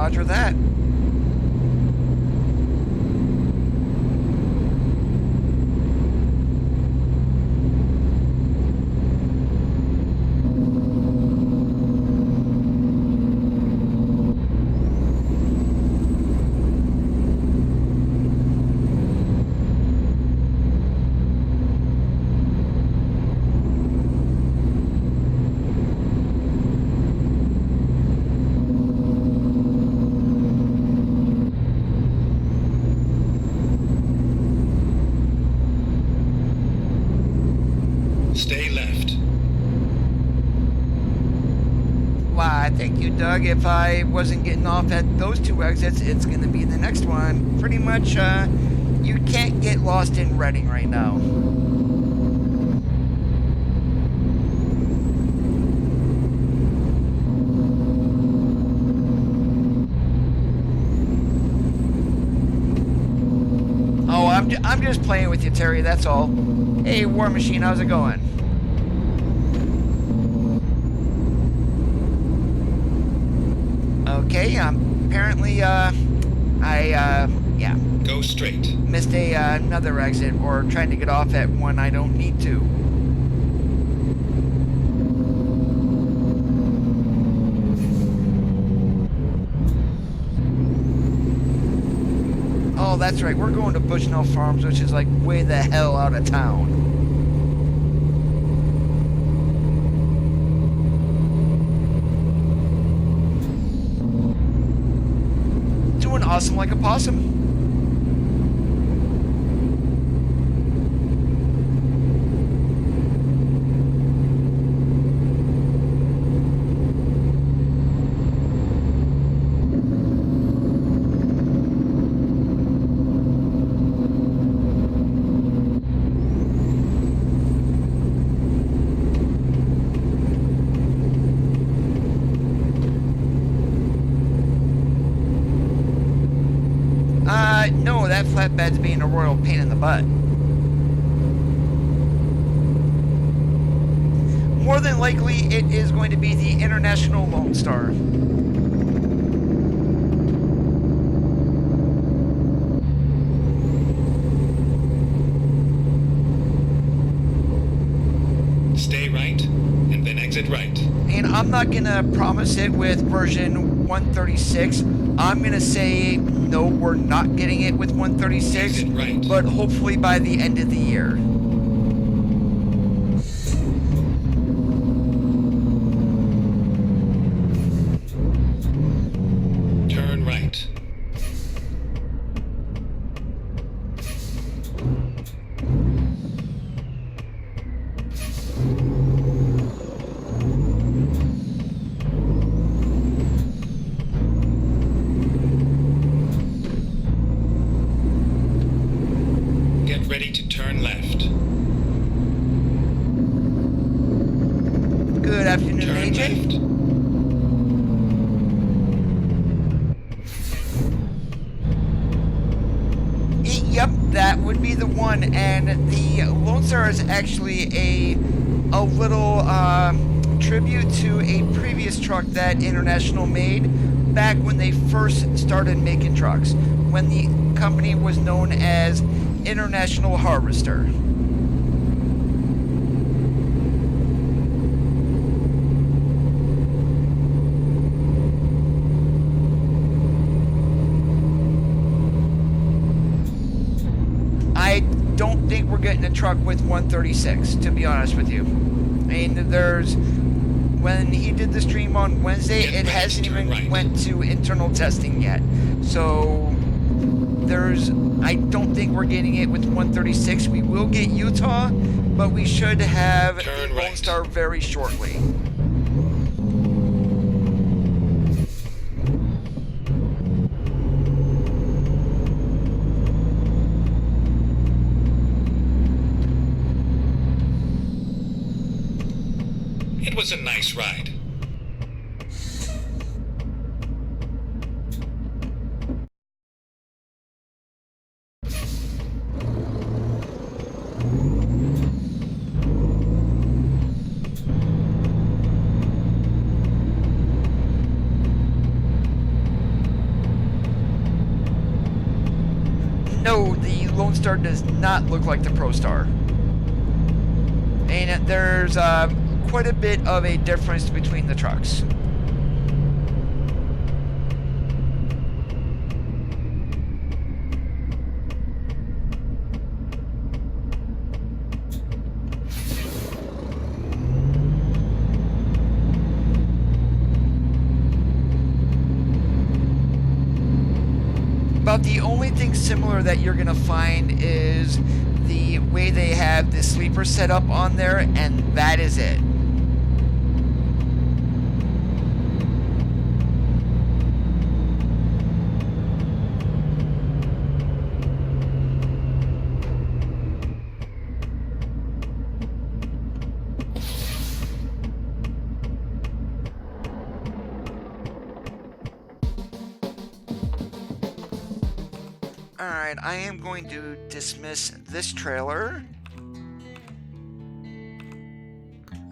Roger that. Stay left. Why, thank you, Doug. If I wasn't getting off at those two exits, it's going to be the next one. Pretty much, you can't get lost in Reading right now. Oh, I'm just playing with you, Terry, that's all. Hey, War Machine, how's it going? Okay, apparently, yeah. Go straight. Missed another exit, or trying to get off at one I don't need to. Oh, that's right, we're going to Bushnell Farms, which is like way the hell out of town. Doing awesome like a possum. No, that flatbed's being a royal pain in the butt. More than likely, it is going to be the International Lone Star. Stay right, and then exit right. And I'm not going to promise it with version 136. I'm going to say, no, we're not getting it with 136, Exit right. but hopefully by the end of the year. Turn right. Ready to turn left. Good afternoon, Turn AJ. left. Yep, that would be the one. And the Lone Star is actually a little tribute to a previous truck that International made back when they first started making trucks, when the company was known as International Harvester. I don't think we're getting a truck with 136, to be honest with you. I mean, when he did the stream on Wednesday, it hasn't even went to internal testing yet. So I don't think we're getting it with 136. We will get Utah, but we should have the Lone Star very shortly. It was a nice ride. No, the Lone Star does not look like the Pro Star. And there's quite a bit of a difference between the trucks. About the only thing similar that you're going to find is the way they have the sleeper set up on there, and that is it. Alright, I am going to dismiss this trailer.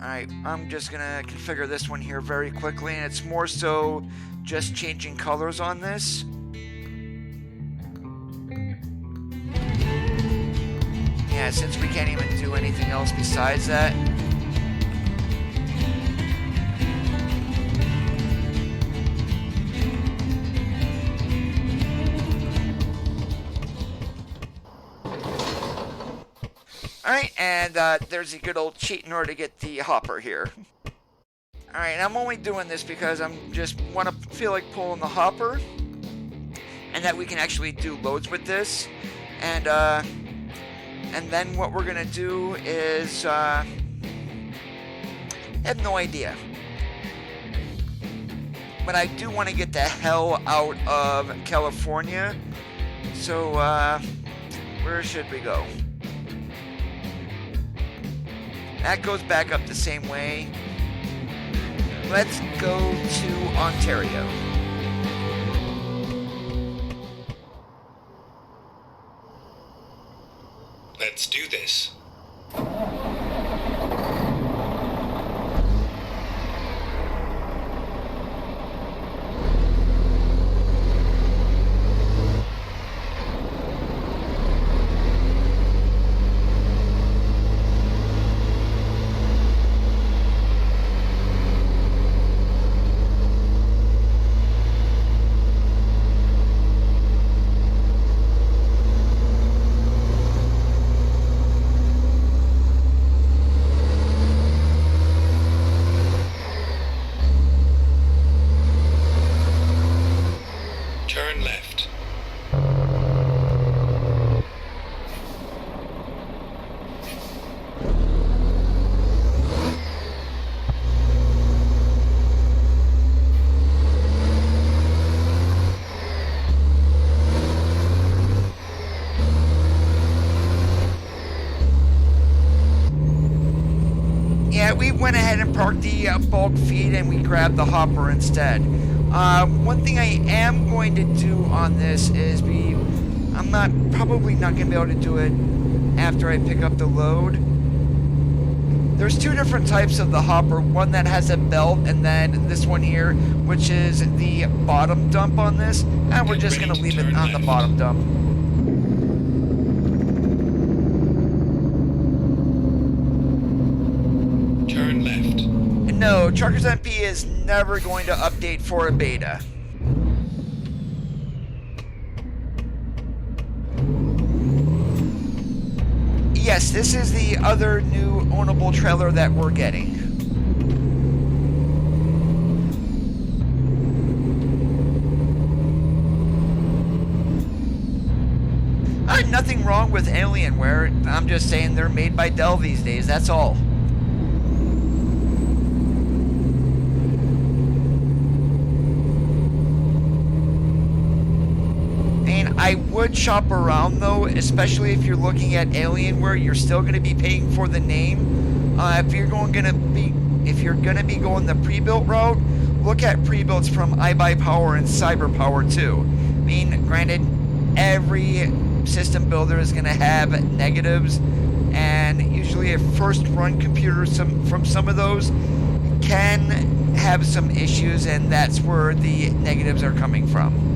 Alright, I'm just gonna configure this one here very quickly, and it's more so just changing colors on this. Yeah, since we can't even do anything else besides that. Alright, and there's a good old cheat in order to get the hopper here. Alright, I'm only doing this because I'm just want to feel like pulling the hopper, and that we can actually do loads with this. And then what we're gonna do is I have no idea, but I do want to get the hell out of California. So where should we go? That goes back up the same way. Let's go to Ontario. Let's do this. Turn left. Yeah, we went ahead and parked the bulk feed and we grabbed the hopper instead. One thing I am going to do on this is I'm probably not going to be able to do it after I pick up the load. There's two different types of the hopper, one that has a belt and then this one here, which is the bottom dump on this, and we're just going to leave it on the bottom dump. Turn left. No, Truckers MP is never going to update for a beta. Yes, this is the other new ownable trailer that we're getting. Nothing wrong with Alienware. I'm just saying they're made by Dell these days, that's all. I would shop around though, especially if you're looking at Alienware. You're still going to be paying for the name. If you're going to be going the pre-built route, look at pre-builts from iBuyPower and CyberPower too. I mean, granted, every system builder is going to have negatives, and usually a first-run computer from some of those can have some issues, and that's where the negatives are coming from.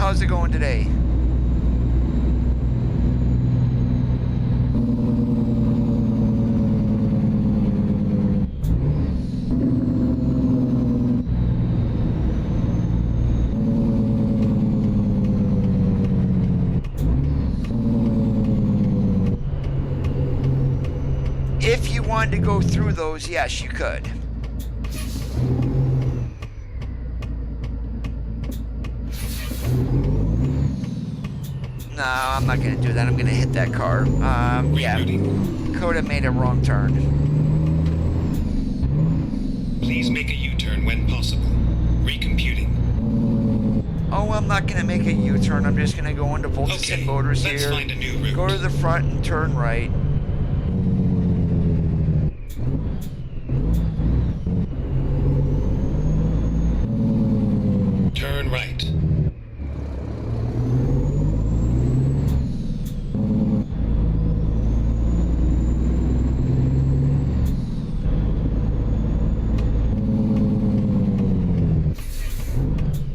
how's it going today? If you wanted to go through those, yes, you could. No, I'm not going to do that. I'm going to hit that car. Yeah, Coda made a wrong turn. Please make a U-turn when possible. Recomputing. Oh, I'm not going to make a U-turn. I'm just going to go into Voltus and Motors let's here. Find a new route. Go to the front and turn right. Turn right.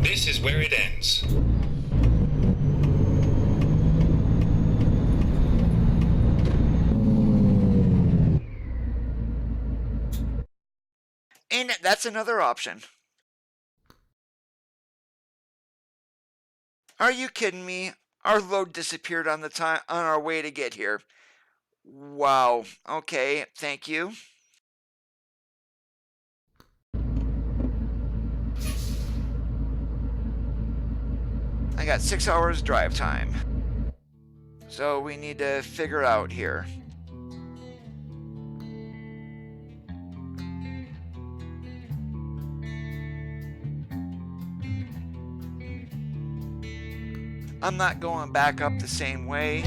This is where it ends. And that's another option. Are you kidding me? Our load disappeared on our way to get here. Wow. Okay, thank you. I got 6 hours drive time. So we need to figure out here. I'm not going back up the same way.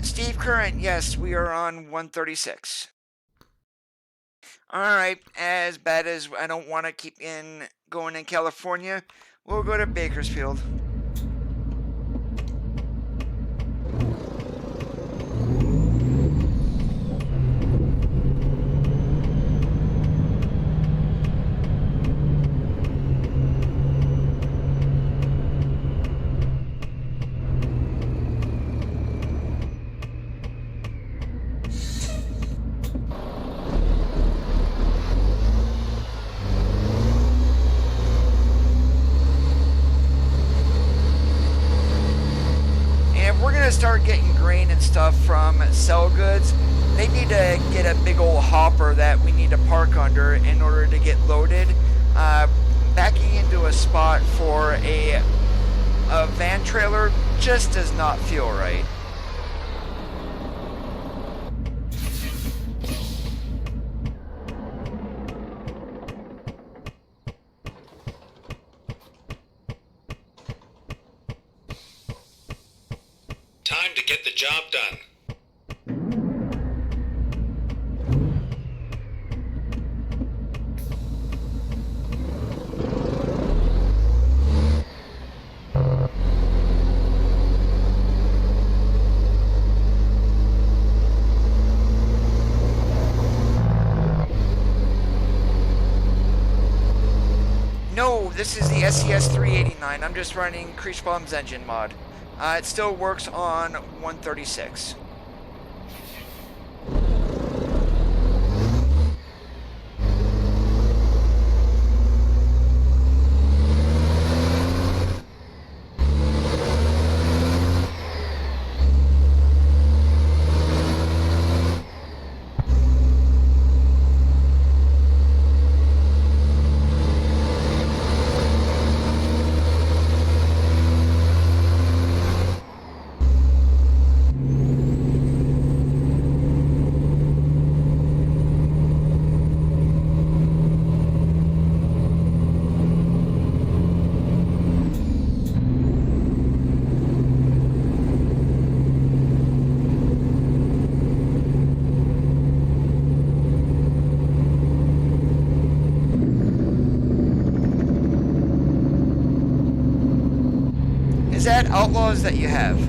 Steve Current, yes, we are on 136. Alright, as bad as I don't want to keep going in California, we'll go to Bakersfield. Start getting grain and stuff from Sell Goods. They need to get a big old hopper that we need to park under in order to get loaded. Backing into a spot for a van trailer just does not feel right. Time to get the job done. No, this is the SES 389. I'm just running Kriechbaum's engine mod. It still works on 136. Is that Outlaws that you have?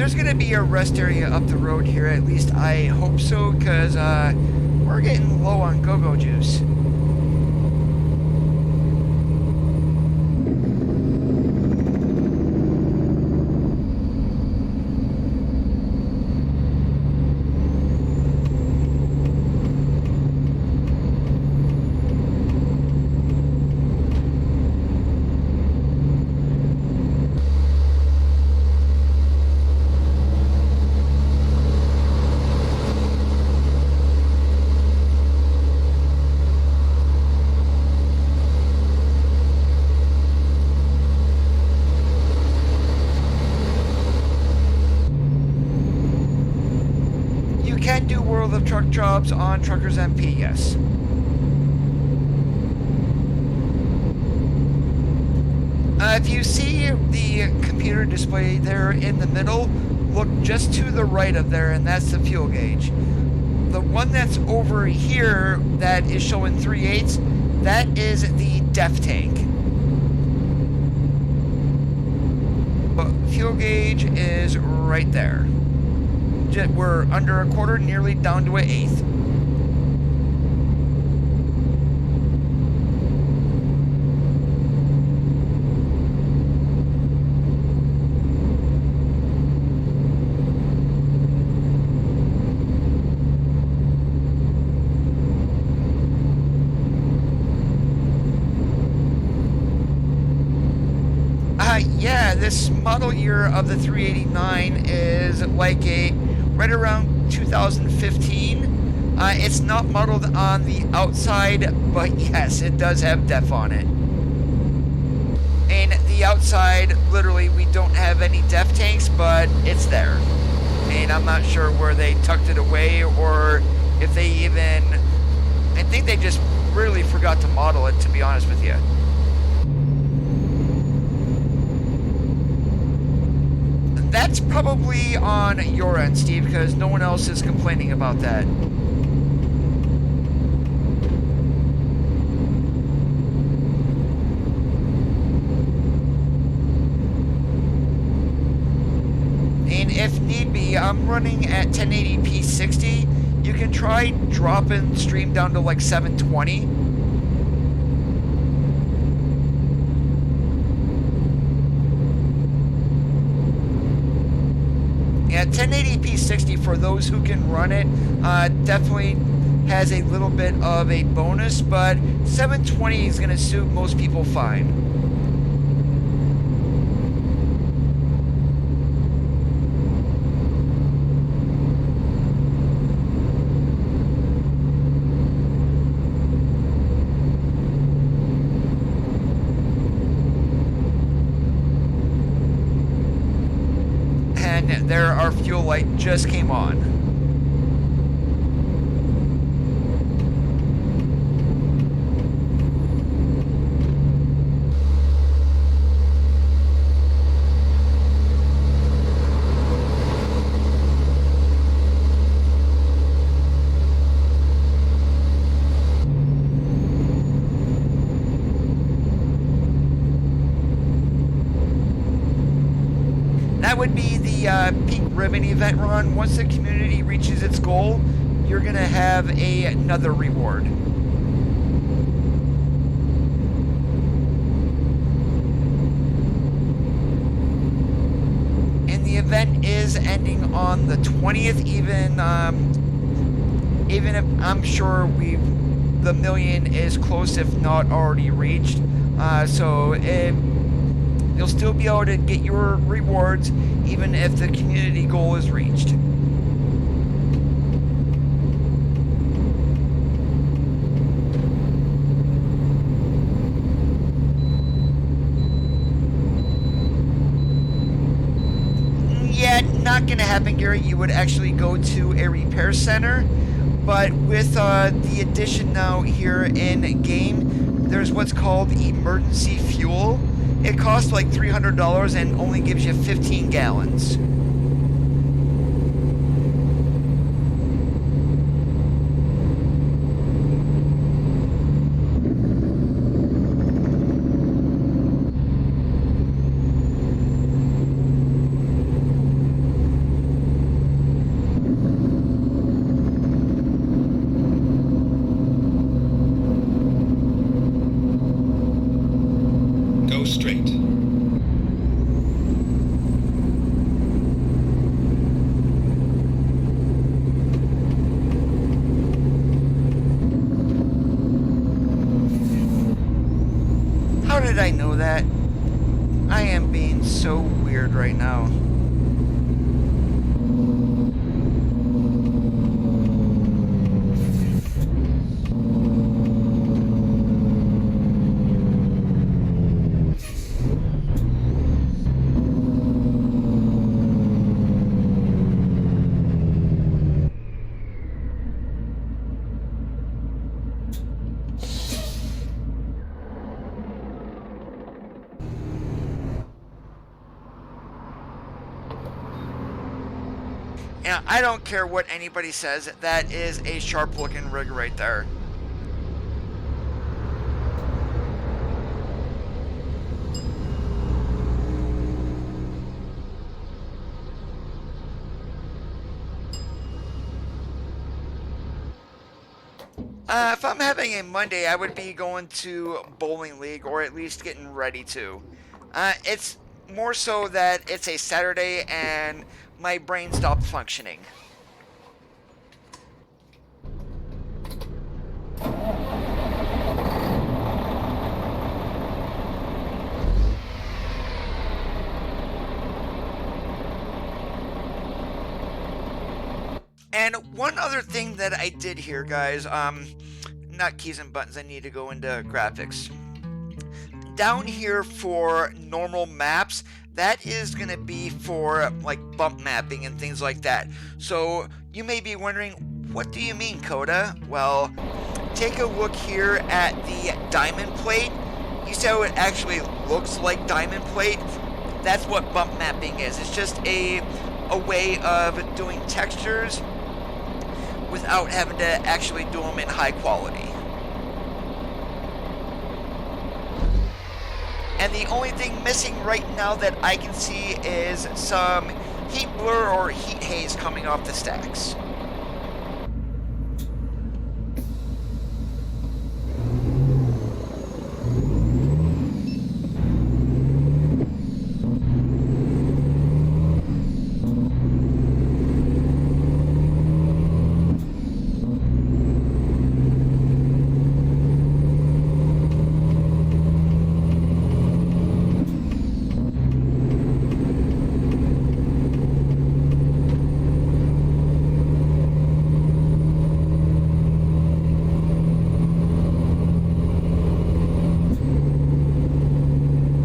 there's going to be a rest area up the road here. At least I hope so, because we're getting low on go-go juice. Can do World of Truck jobs on Truckers MP, yes. If you see the computer display there in the middle, look just to the right of there, and that's the fuel gauge. The one that's over here that is showing 3/8, that is the def tank. But fuel gauge is right there. We're under a quarter, nearly down to an eighth. Yeah, this model year of the 389 is like a right around 2015. It's not modeled on the outside, but yes, it does have def on it. And the outside, literally, we don't have any def tanks, but it's there. And I'm not sure where they tucked it away, or if they even... I think they just really forgot to model it, to be honest with you. That's probably on your end, Steve, because no one else is complaining about that. And if need be, I'm running at 1080p 60. You can try dropping stream down to like 720. Yeah, 1080p 60 for those who can run it definitely has a little bit of a bonus, but 720 is going to suit most people fine. There, our fuel light just came on. That would be the peak ribbon event run. Once the community reaches its goal, you're going to have another reward. And the event is ending on the 20th, even if I'm sure the million is close, if not already reached. You'll still be able to get your rewards even if the community goal is reached. Yeah, not gonna happen, Gary. You would actually go to a repair center, but with the addition now here in game, there's what's called emergency fuel. It costs like $300 and only gives you 15 gallons. did I know that? I am being so weird right now. And I don't care what anybody says, that is a sharp looking rig right there. If I'm having a Monday, I would be going to bowling league, or at least getting ready to. It's more so that it's a Saturday and my brain stopped functioning. And one other thing that I did here, guys, not keys and buttons, I need to go into graphics. Down here for normal maps, that is going to be for like bump mapping and things like that. So you may be wondering, what do you mean, Coda? Well, take a look here at the diamond plate. You see how it actually looks like diamond plate? That's what bump mapping is. It's just a way of doing textures without having to actually do them in high quality. And the only thing missing right now that I can see is some heat blur or heat haze coming off the stacks.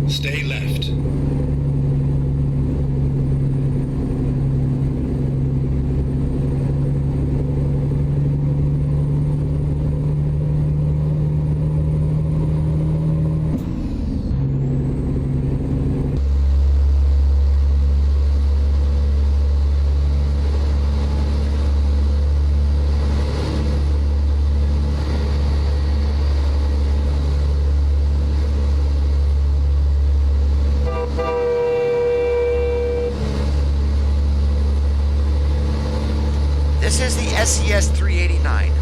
Stay left. This is the SES 389.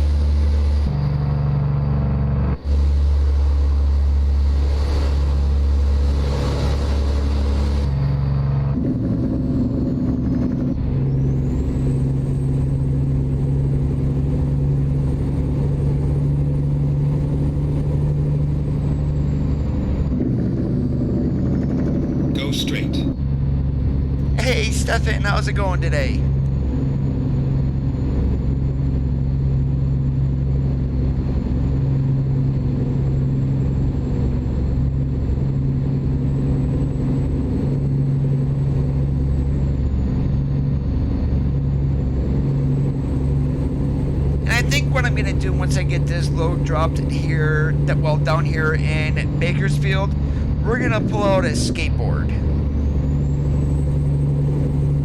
Go straight. Hey, Stefan, how's it going today? What I'm going to do once I get this load dropped here, down here in Bakersfield, we're going to pull out a skateboard.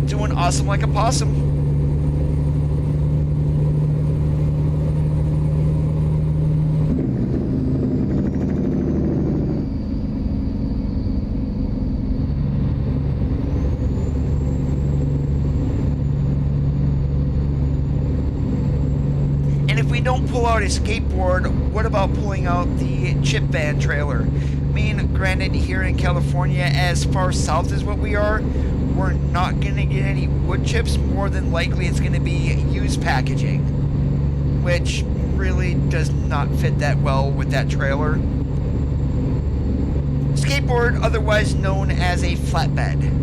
Doing awesome like a possum. Don't pull out a skateboard, what about pulling out the chip van trailer? I mean, granted, here in California, as far south as what we are, we're not going to get any wood chips. More than likely, it's going to be used packaging, which really does not fit that well with that trailer. skateboard, otherwise known as a flatbed.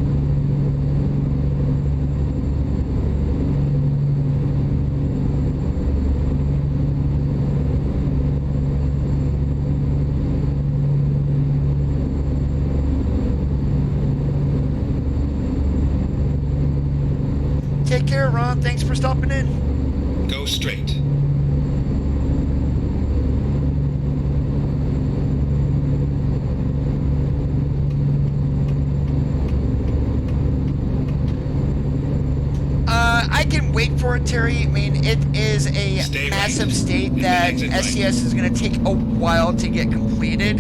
Take care, Ron. Thanks for stopping in. Go straight. I can wait for it, Terry. I mean, it is a massive state that SCS is going to take a while to get completed.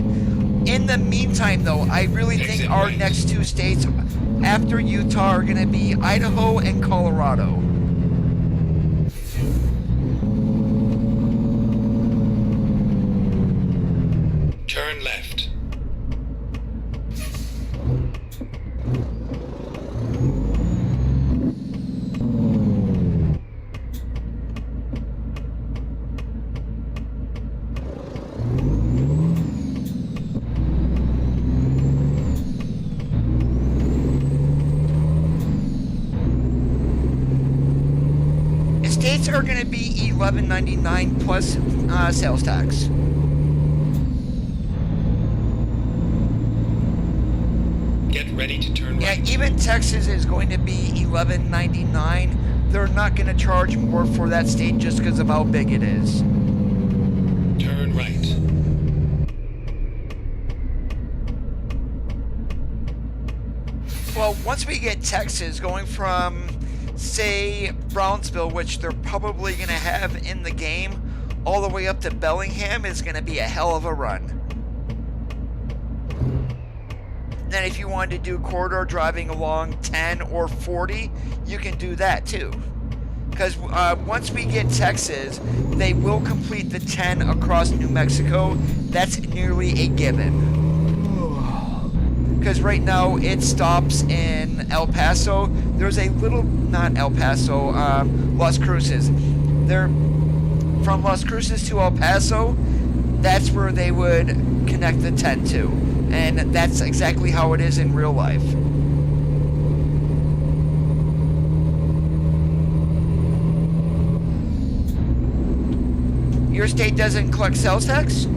In the meantime, though, I really think our next two states after Utah are going to be Idaho and Colorado. Turn left. States are going to be $11.99 plus sales tax. Get ready to turn right. Yeah, even Texas is going to be $11.99. They're not going to charge more for that state just because of how big it is. Turn right. Well, once we get Texas going from, say, Brownsville, which they're probably going to have in the game, all the way up to Bellingham is going to be a hell of a run. Then if you wanted to do corridor driving along 10 or 40, you can do that too. Because once we get Texas, they will complete the 10 across New Mexico. That's nearly a given. Because right now it stops in El Paso. There's a little, not El Paso, Las Cruces. They're from Las Cruces to El Paso. That's where they would connect the 10 to, and that's exactly how it is in real life. Your state doesn't collect sales tax?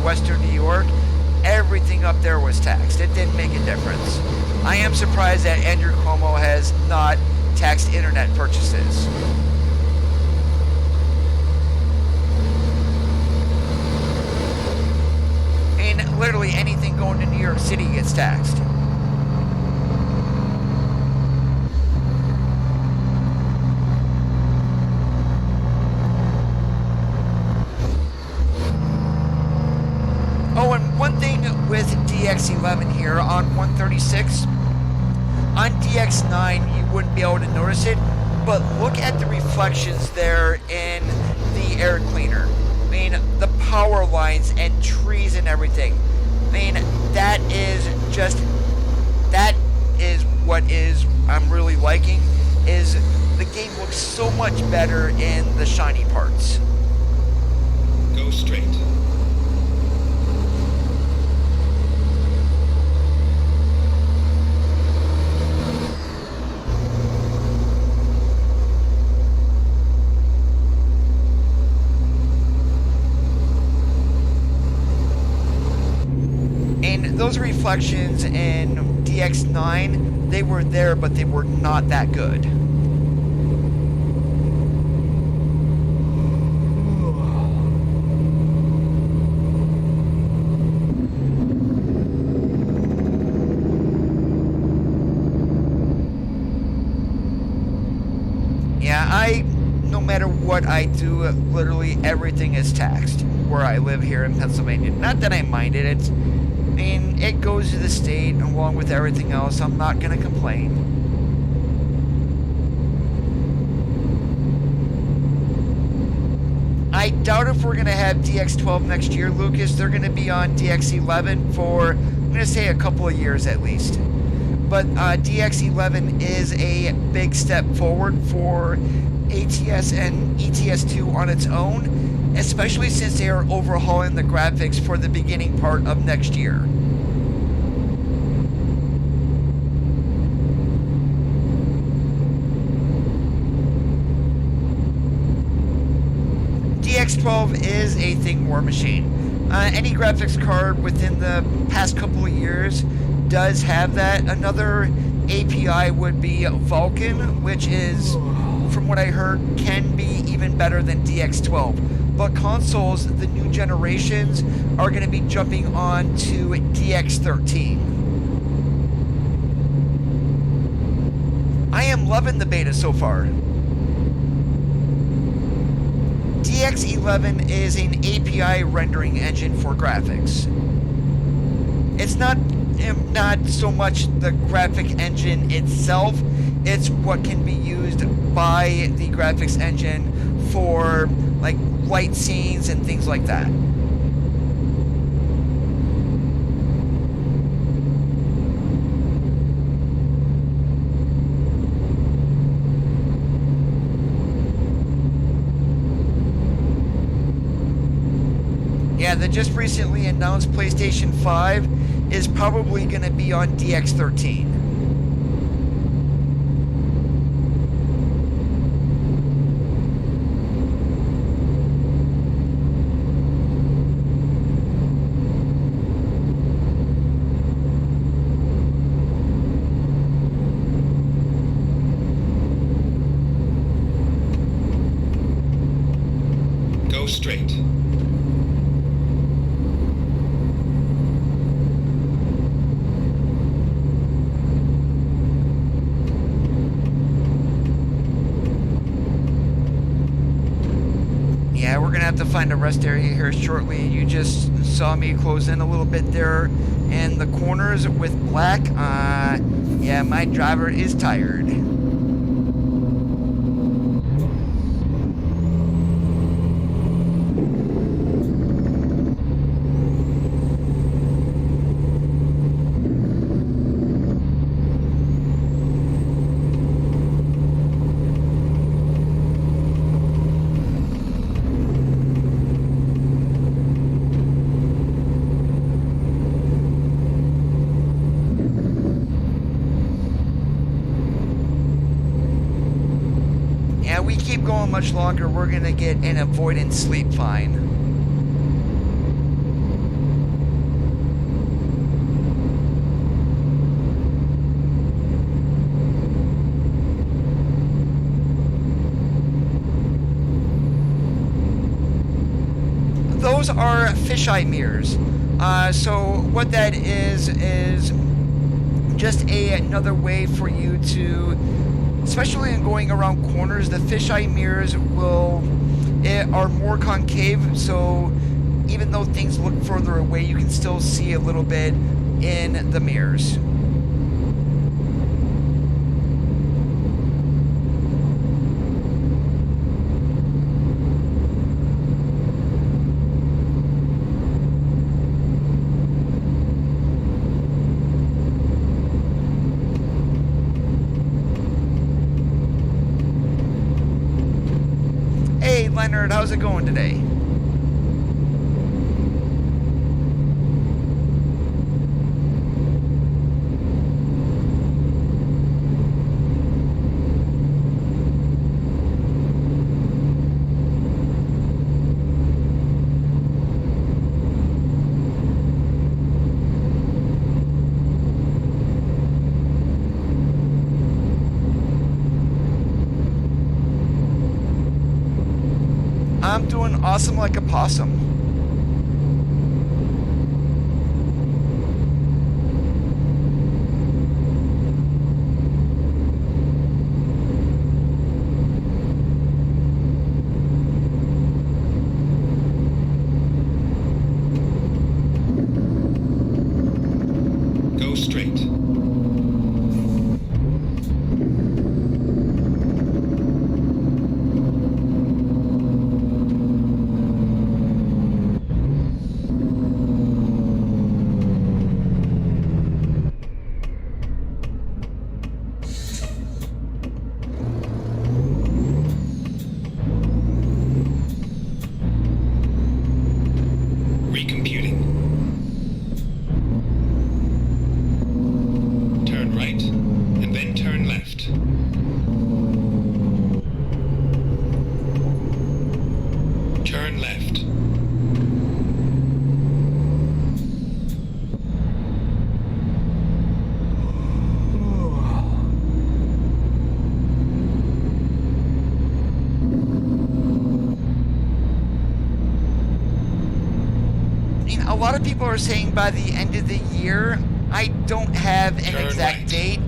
Western New York, everything up there was taxed. It didn't make a difference. I am surprised that Andrew Cuomo has not taxed internet purchases. I mean, literally anything going to New York City gets taxed. Oh, and one thing with DX11 here on 136, on DX9 you wouldn't be able to notice it, but look at the reflections there in the air cleaner. I mean, the power lines and trees and everything. I mean, that is what I'm really liking, is the game looks so much better in the shiny parts. Go straight. Those reflections in DX9, they were there, but they were not that good. Yeah, no matter what I do, literally everything is taxed where I live here in Pennsylvania. Not that I mind it. I mean, it goes to the state along with everything else. I'm not going to complain. I doubt if we're going to have DX12 next year, Lucas. They're going to be on DX11 for, I'm going to say, a couple of years at least. But DX11 is a big step forward for ATS and ETS2 on its own, especially since they are overhauling the graphics for the beginning part of next year. DX12 is a thing war machine. Any graphics card within the past couple of years does have that. Another API would be Vulkan, which is, from what I heard, can be even better than DX12. But consoles, the new generations, are going to be jumping on to DX13. I am loving the beta so far. DX11 is an API rendering engine for graphics. It's not so much the graphic engine itself, it's what can be used by the graphics engine for like light scenes and things like that. Yeah, the just recently announced PlayStation 5 is probably going to be on DX13. Go straight. Yeah, we're gonna have to find a rest area here shortly. You just saw me close in a little bit there in the corners with black. Yeah, my driver is tired. Keep going much longer, we're gonna get an avoidance sleep fine. Those are fisheye mirrors. So what that is just another way for you to, especially in going around corners, the fisheye mirrors are more concave, so even though things look further away, you can still see a little bit in the mirrors. Leonard, how's it going today? I'm doing awesome like a possum. straight. Recomputing. Turn right, and then turn left. Turn left. A lot of people are saying by the end of the year. I don't have an Turn exact right. date.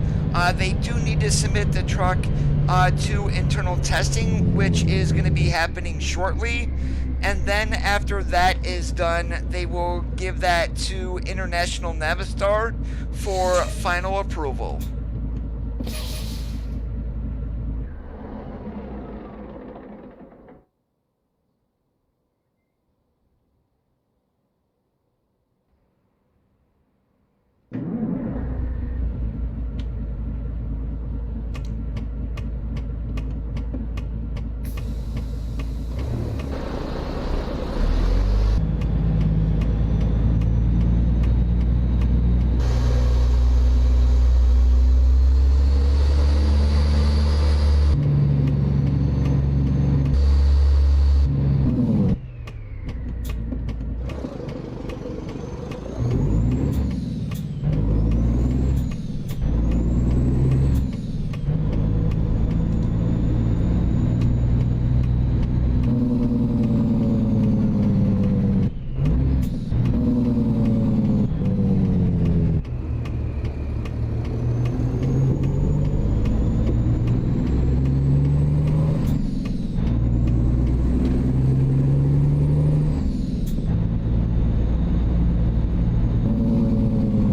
They do need to submit the truck to internal testing, which is going to be happening shortly. And then after that is done, they will give that to International Navistar for final approval.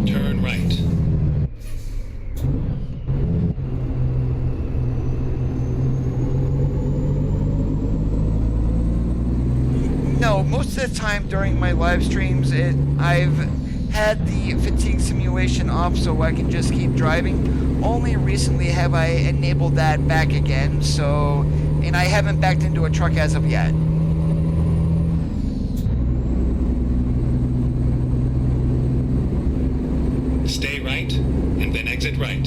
Turn right. No, most of the time during my live streams, I've had the fatigue simulation off so I can just keep driving. Only recently have I enabled that back again, so, and I haven't backed into a truck as of yet. Stay right, and then exit right.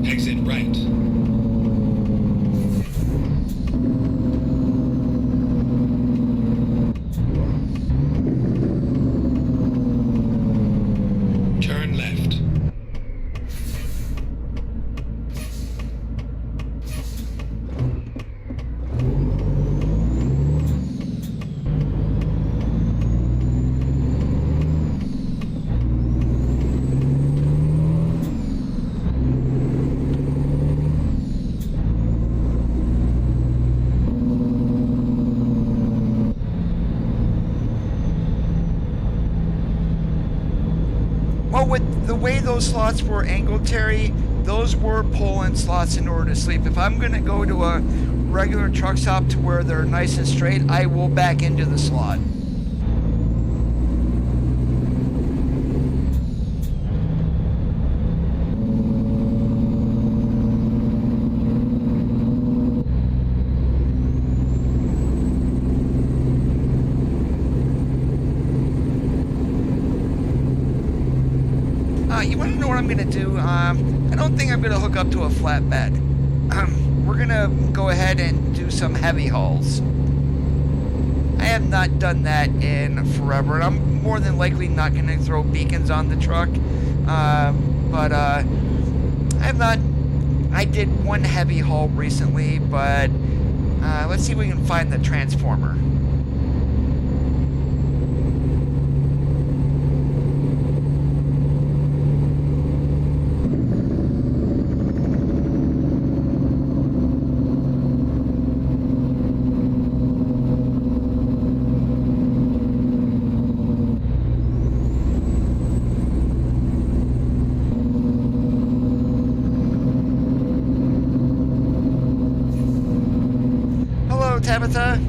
Exit right. Turn left. Well, with the way those slots were angled, Terry, those were pull-in slots in order to sleep. If I'm going to go to a regular truck stop to where they're nice and straight, I will back into the slot. You want to know what I'm going to do? I don't think I'm going to hook up to a flatbed. We're going to go ahead and do some heavy hauls. I have not done that in forever, and I'm more than likely not going to throw beacons on the truck. But I have not... I did one heavy haul recently, but let's see if we can find the transformer. Ornata.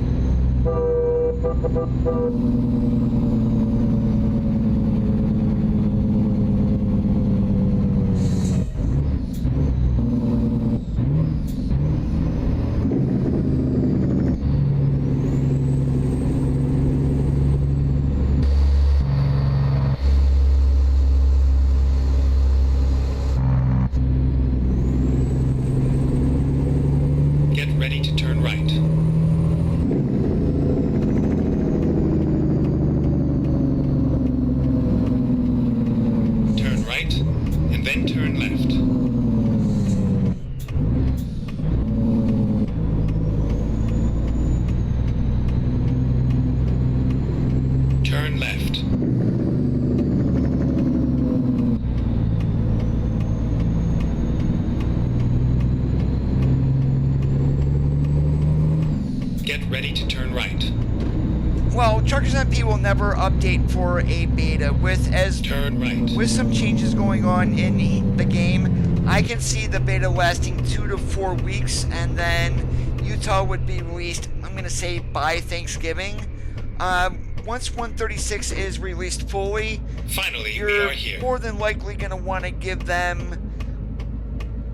Get ready to turn right. Turn right, and then turn left. Turn left. Get ready to turn right. Well, Truckers MP will never update for a beta Turn right. with some changes going on in the game. I can see the beta lasting 2 to 4 weeks, and then Utah would be released, I'm going to say, by Thanksgiving. Once 136 is released fully, Finally, we you're are here. more than likely going to want to give them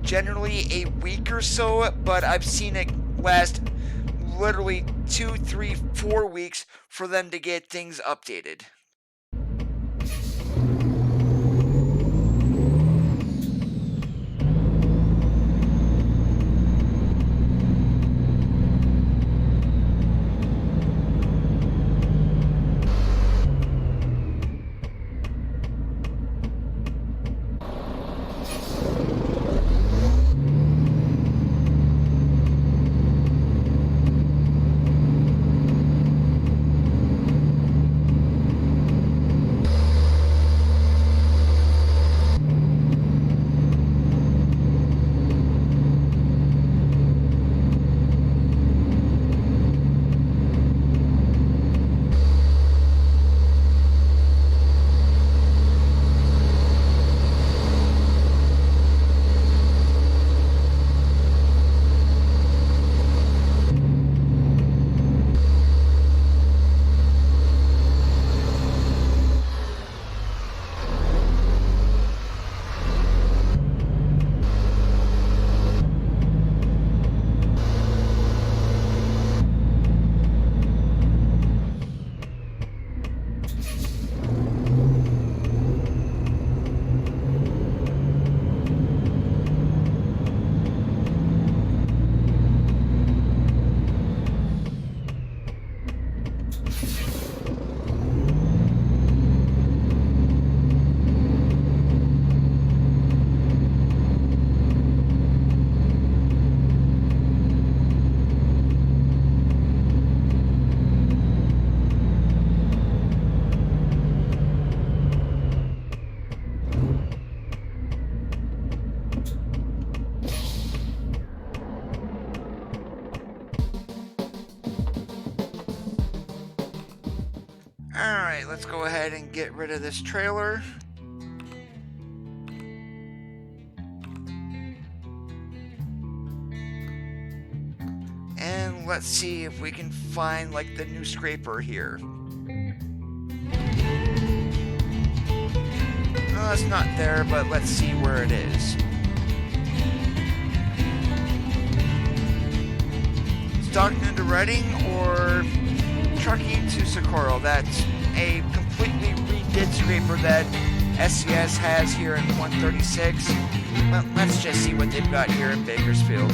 generally a week or so, but I've seen it last literally 2, 3, 4 weeks for them to get things updated. Alright, let's go ahead and get rid of this trailer. And let's see if we can find like the new scraper here. No, it's not there, but let's see where it is. Stockton to Reading or Truckee to Socorro. That's a completely redid scraper that SCS has here in 136. Well, let's just see what they've got here in Bakersfield.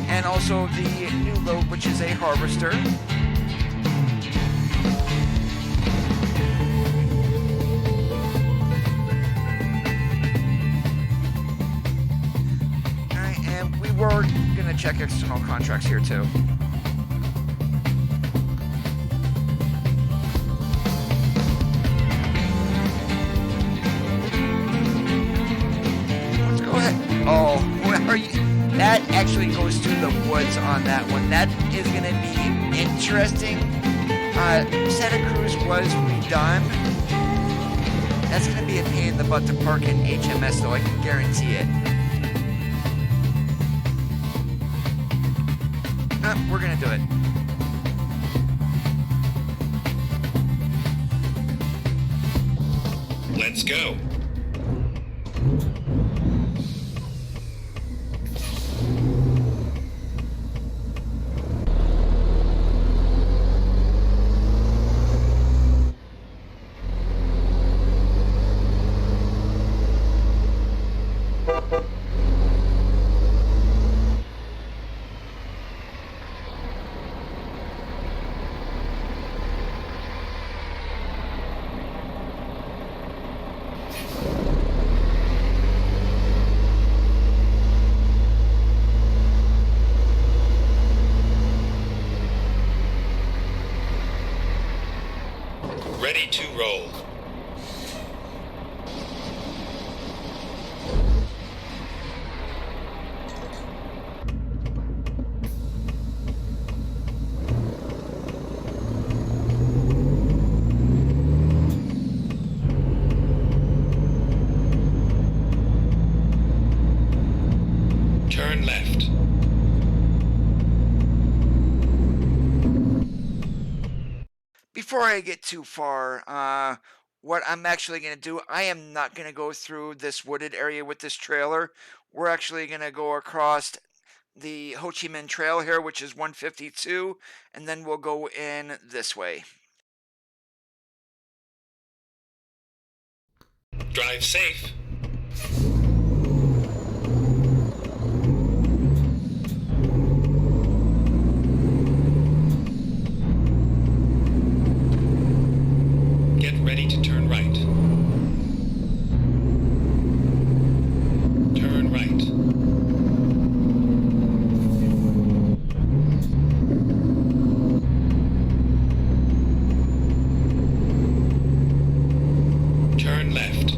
And also the new load, which is a harvester. Alright, and we were going to check external contracts here too. Let's go ahead. Oh, where are you? That actually goes through the woods on that one. That is going to be interesting. Santa Cruz was redone. That's going to be a pain in the butt to park in HMS, though, I can guarantee it. We're gonna do it. Let's go. Ready to roll. Turn left. Before I get too far, what I'm actually going to do, I am not going to go through this wooded area with this trailer. We're actually going to go across the Ho Chi Minh Trail here, which is 152, and then we'll go in this way. Drive safe. Get ready to turn right. Turn right. Turn left.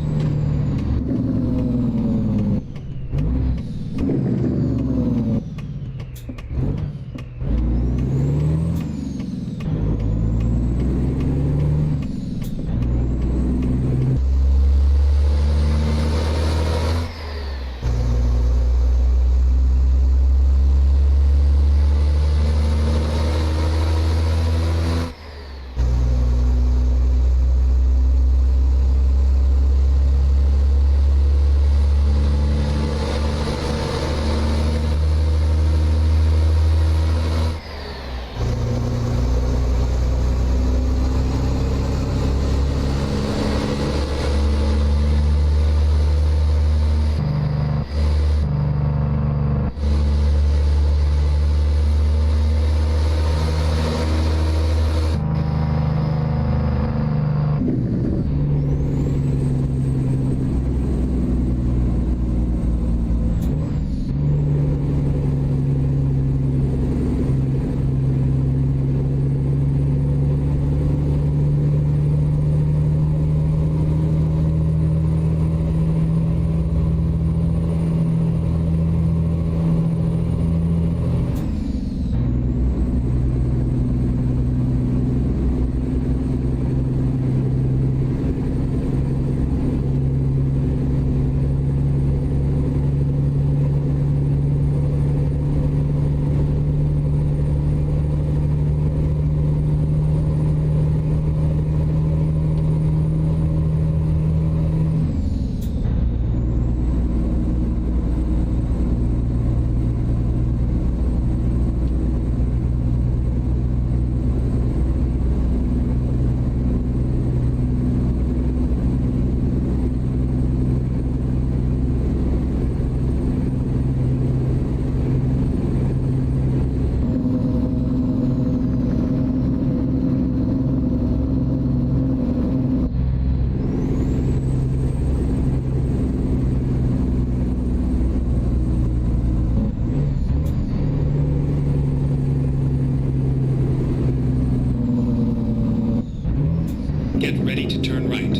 Get ready to turn right.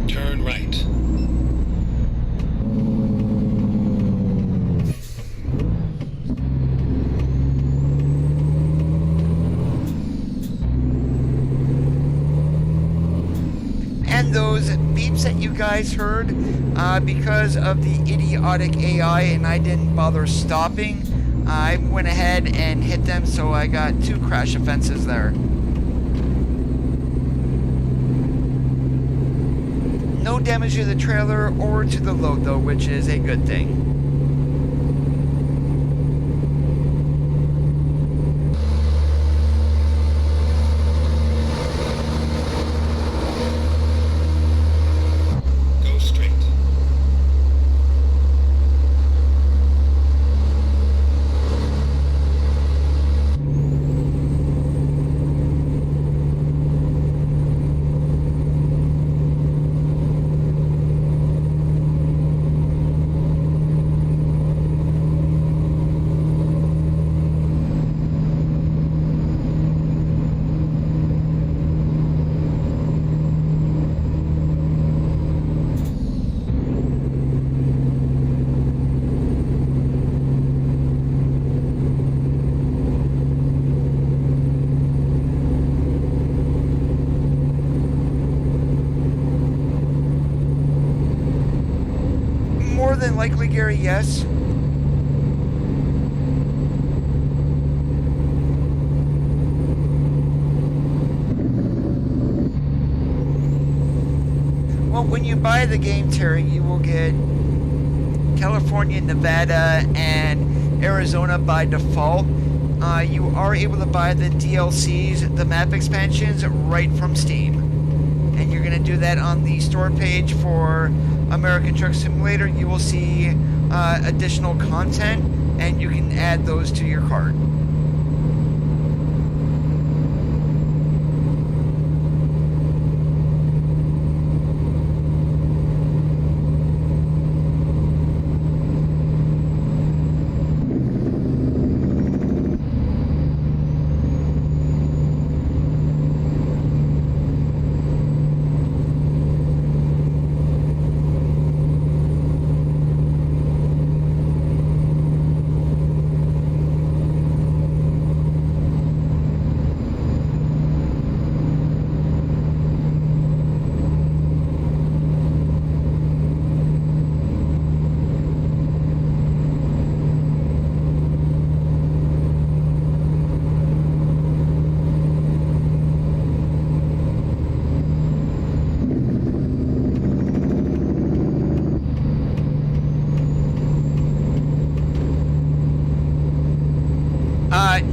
Turn right. And those beeps that you guys heard, because of the idiotic AI and I didn't bother stopping, I went ahead and hit them, so I got 2 crash offenses there. No damage to the trailer or to the load though, which is a good thing. Go straight. More than likely, Gary, yes. Well, when you buy the game, Terry, you will get California, Nevada, and Arizona by default. You are able to buy the DLCs, the map expansions, right from Steam. And you're going to do that on the store page for American Truck Simulator. You will see additional content, and you can add those to your cart.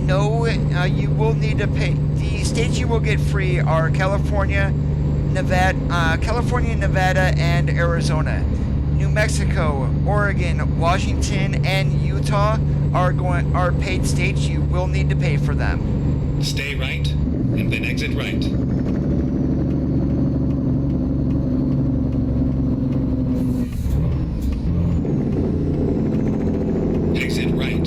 No, you will need to pay. The states you will get free are California, Nevada, and Arizona. New Mexico, Oregon, Washington, and Utah are paid states. You will need to pay for them. Stay right, and then exit right. Exit right.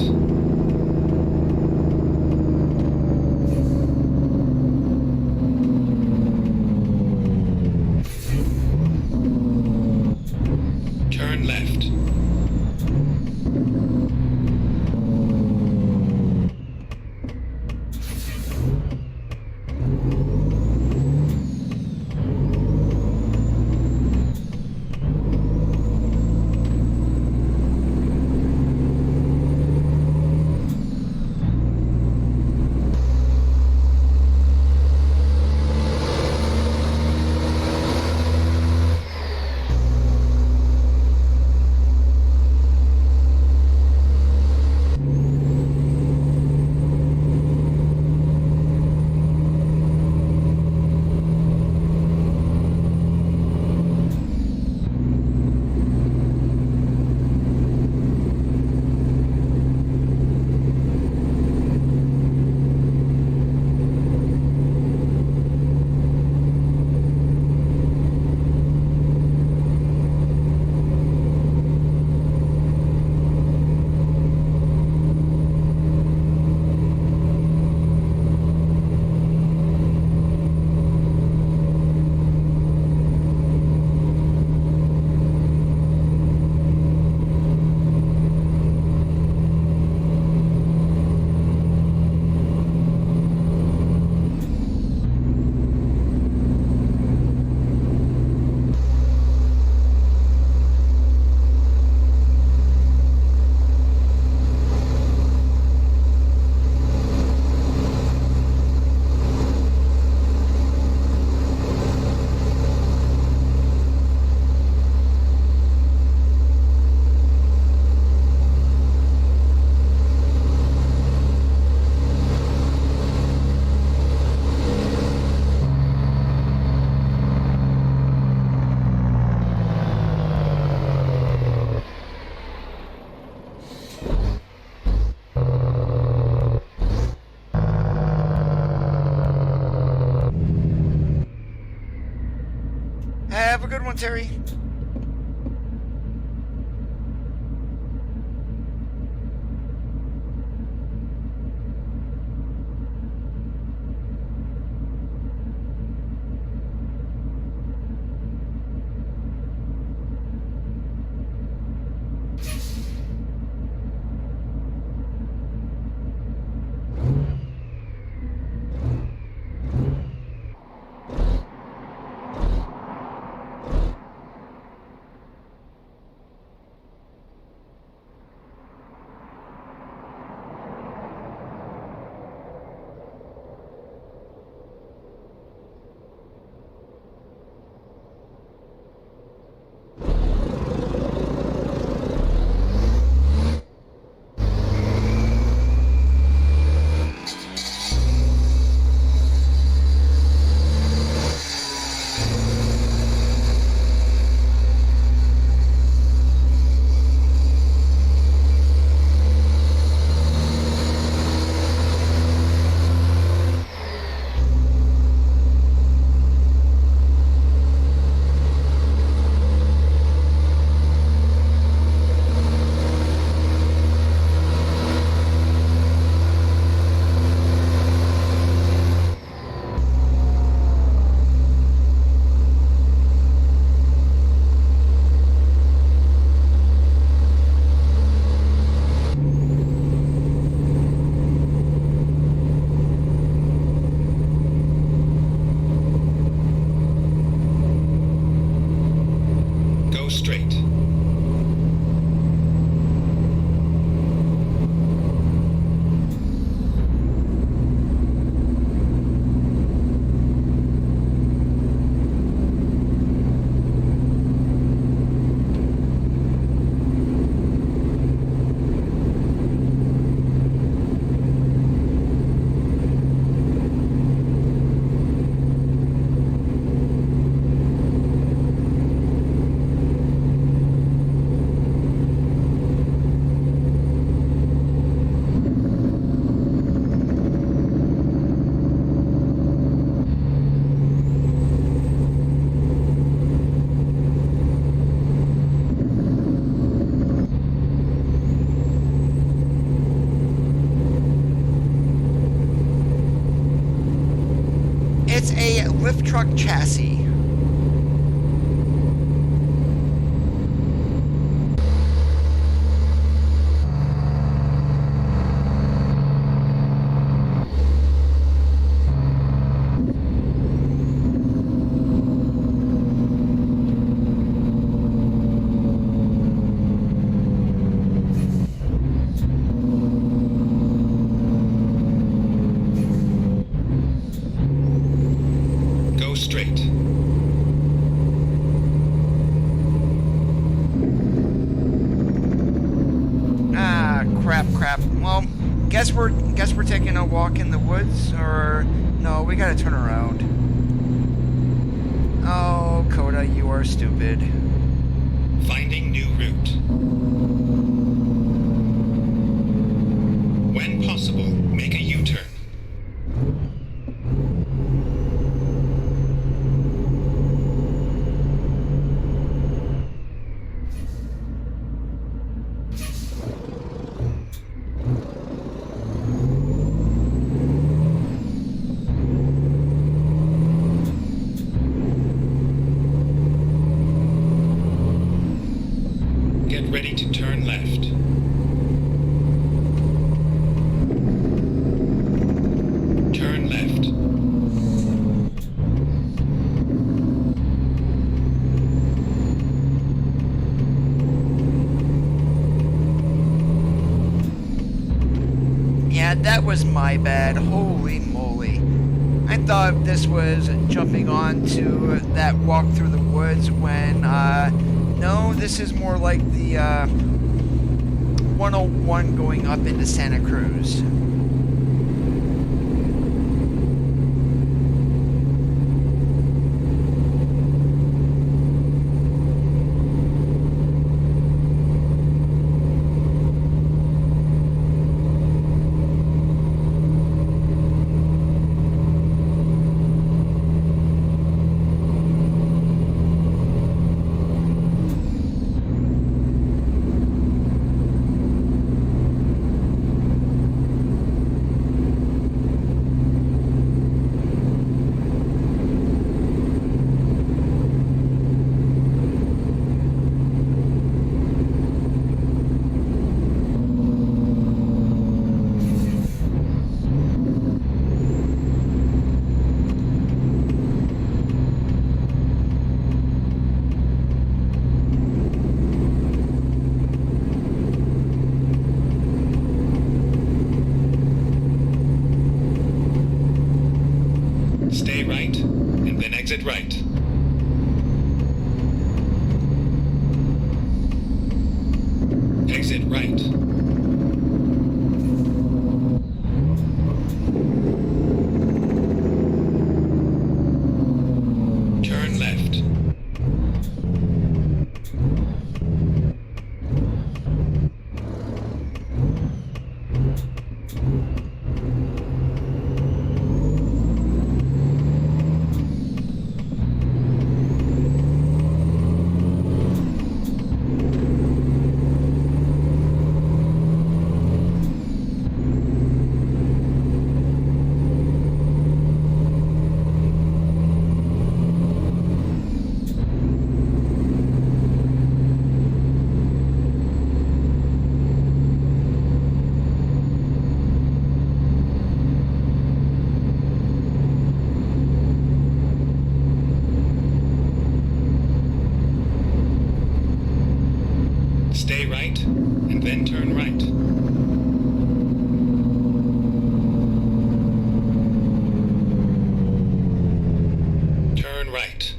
Turn left. Have a good one, Terry. Go straight. It's a lift truck chassis. Go straight. Ah, crap. Well, guess we're taking a walk in the woods, or no, we gotta turn around. Oh, Coda, you are stupid. Finding new route. When possible, make a U-turn. Get ready to turn left. Turn left. Yeah, that was my bad. Holy moly. I thought this was jumping onto that walk through the woods when, no, this is more like the 101 going up into Santa Cruz. Exit right. Exit right. Turn left. Stay right, and then turn right. Turn right.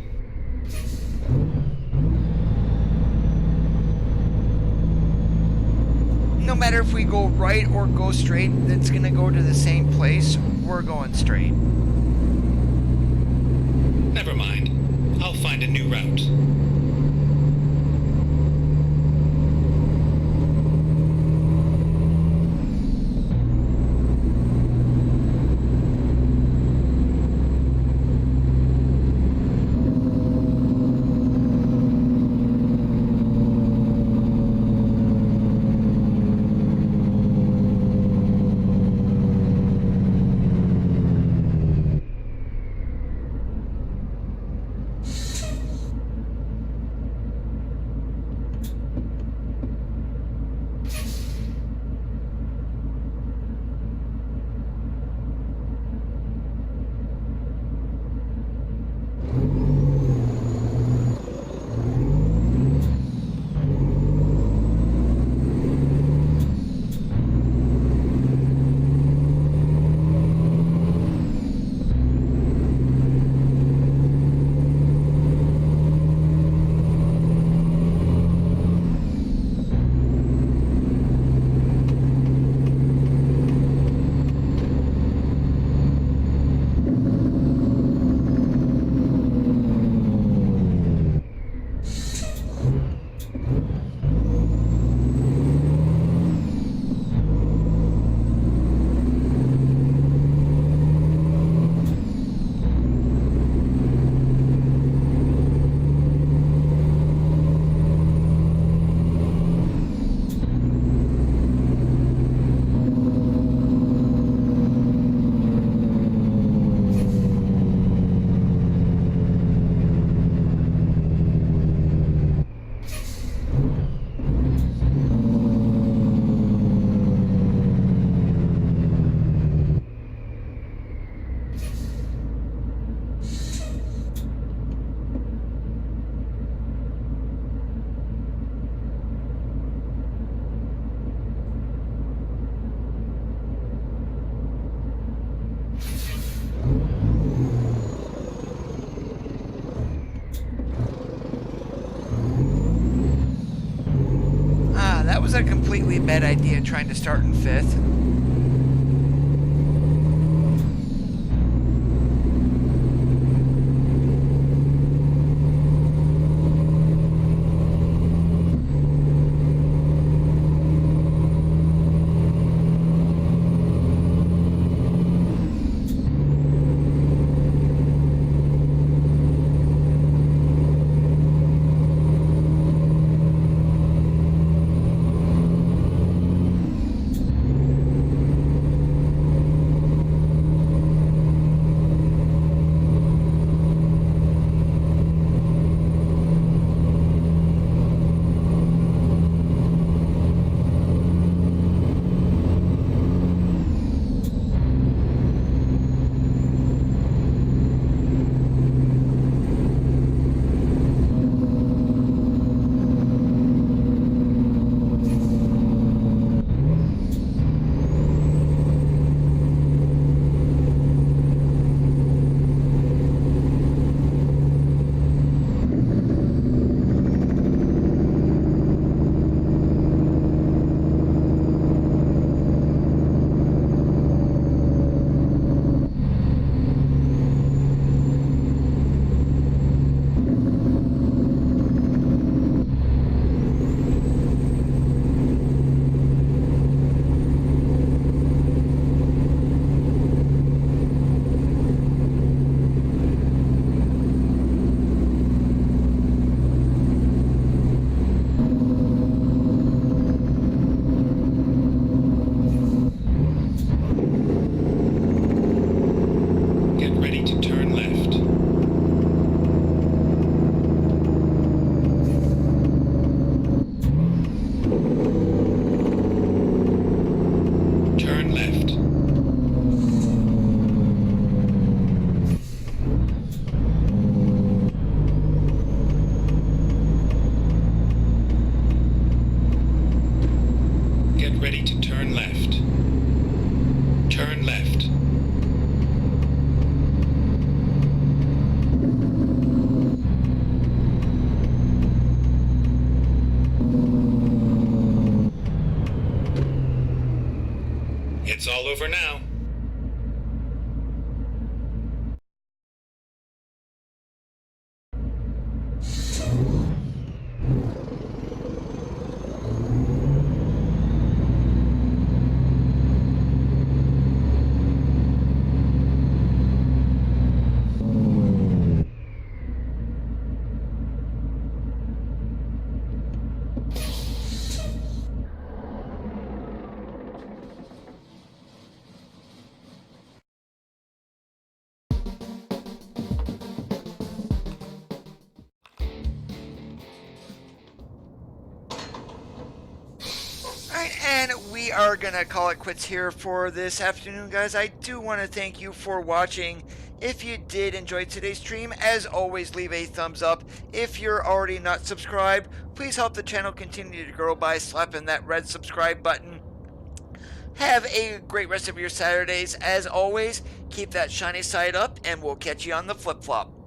No matter if we go right or go straight, it's going to go to the same place. We're going straight. Never mind. I'll find a new route. That was a completely bad idea trying to start in fifth. ready to turn left. Turn left. It's all over now. Alright, and we are going to call it quits here for this afternoon, guys. I do want to thank you for watching. If you did enjoy today's stream, as always, leave a thumbs up. If you're already not subscribed, please help the channel continue to grow by slapping that red subscribe button. Have a great rest of your Saturdays. As always, keep that shiny side up, and we'll catch you on the flip-flop.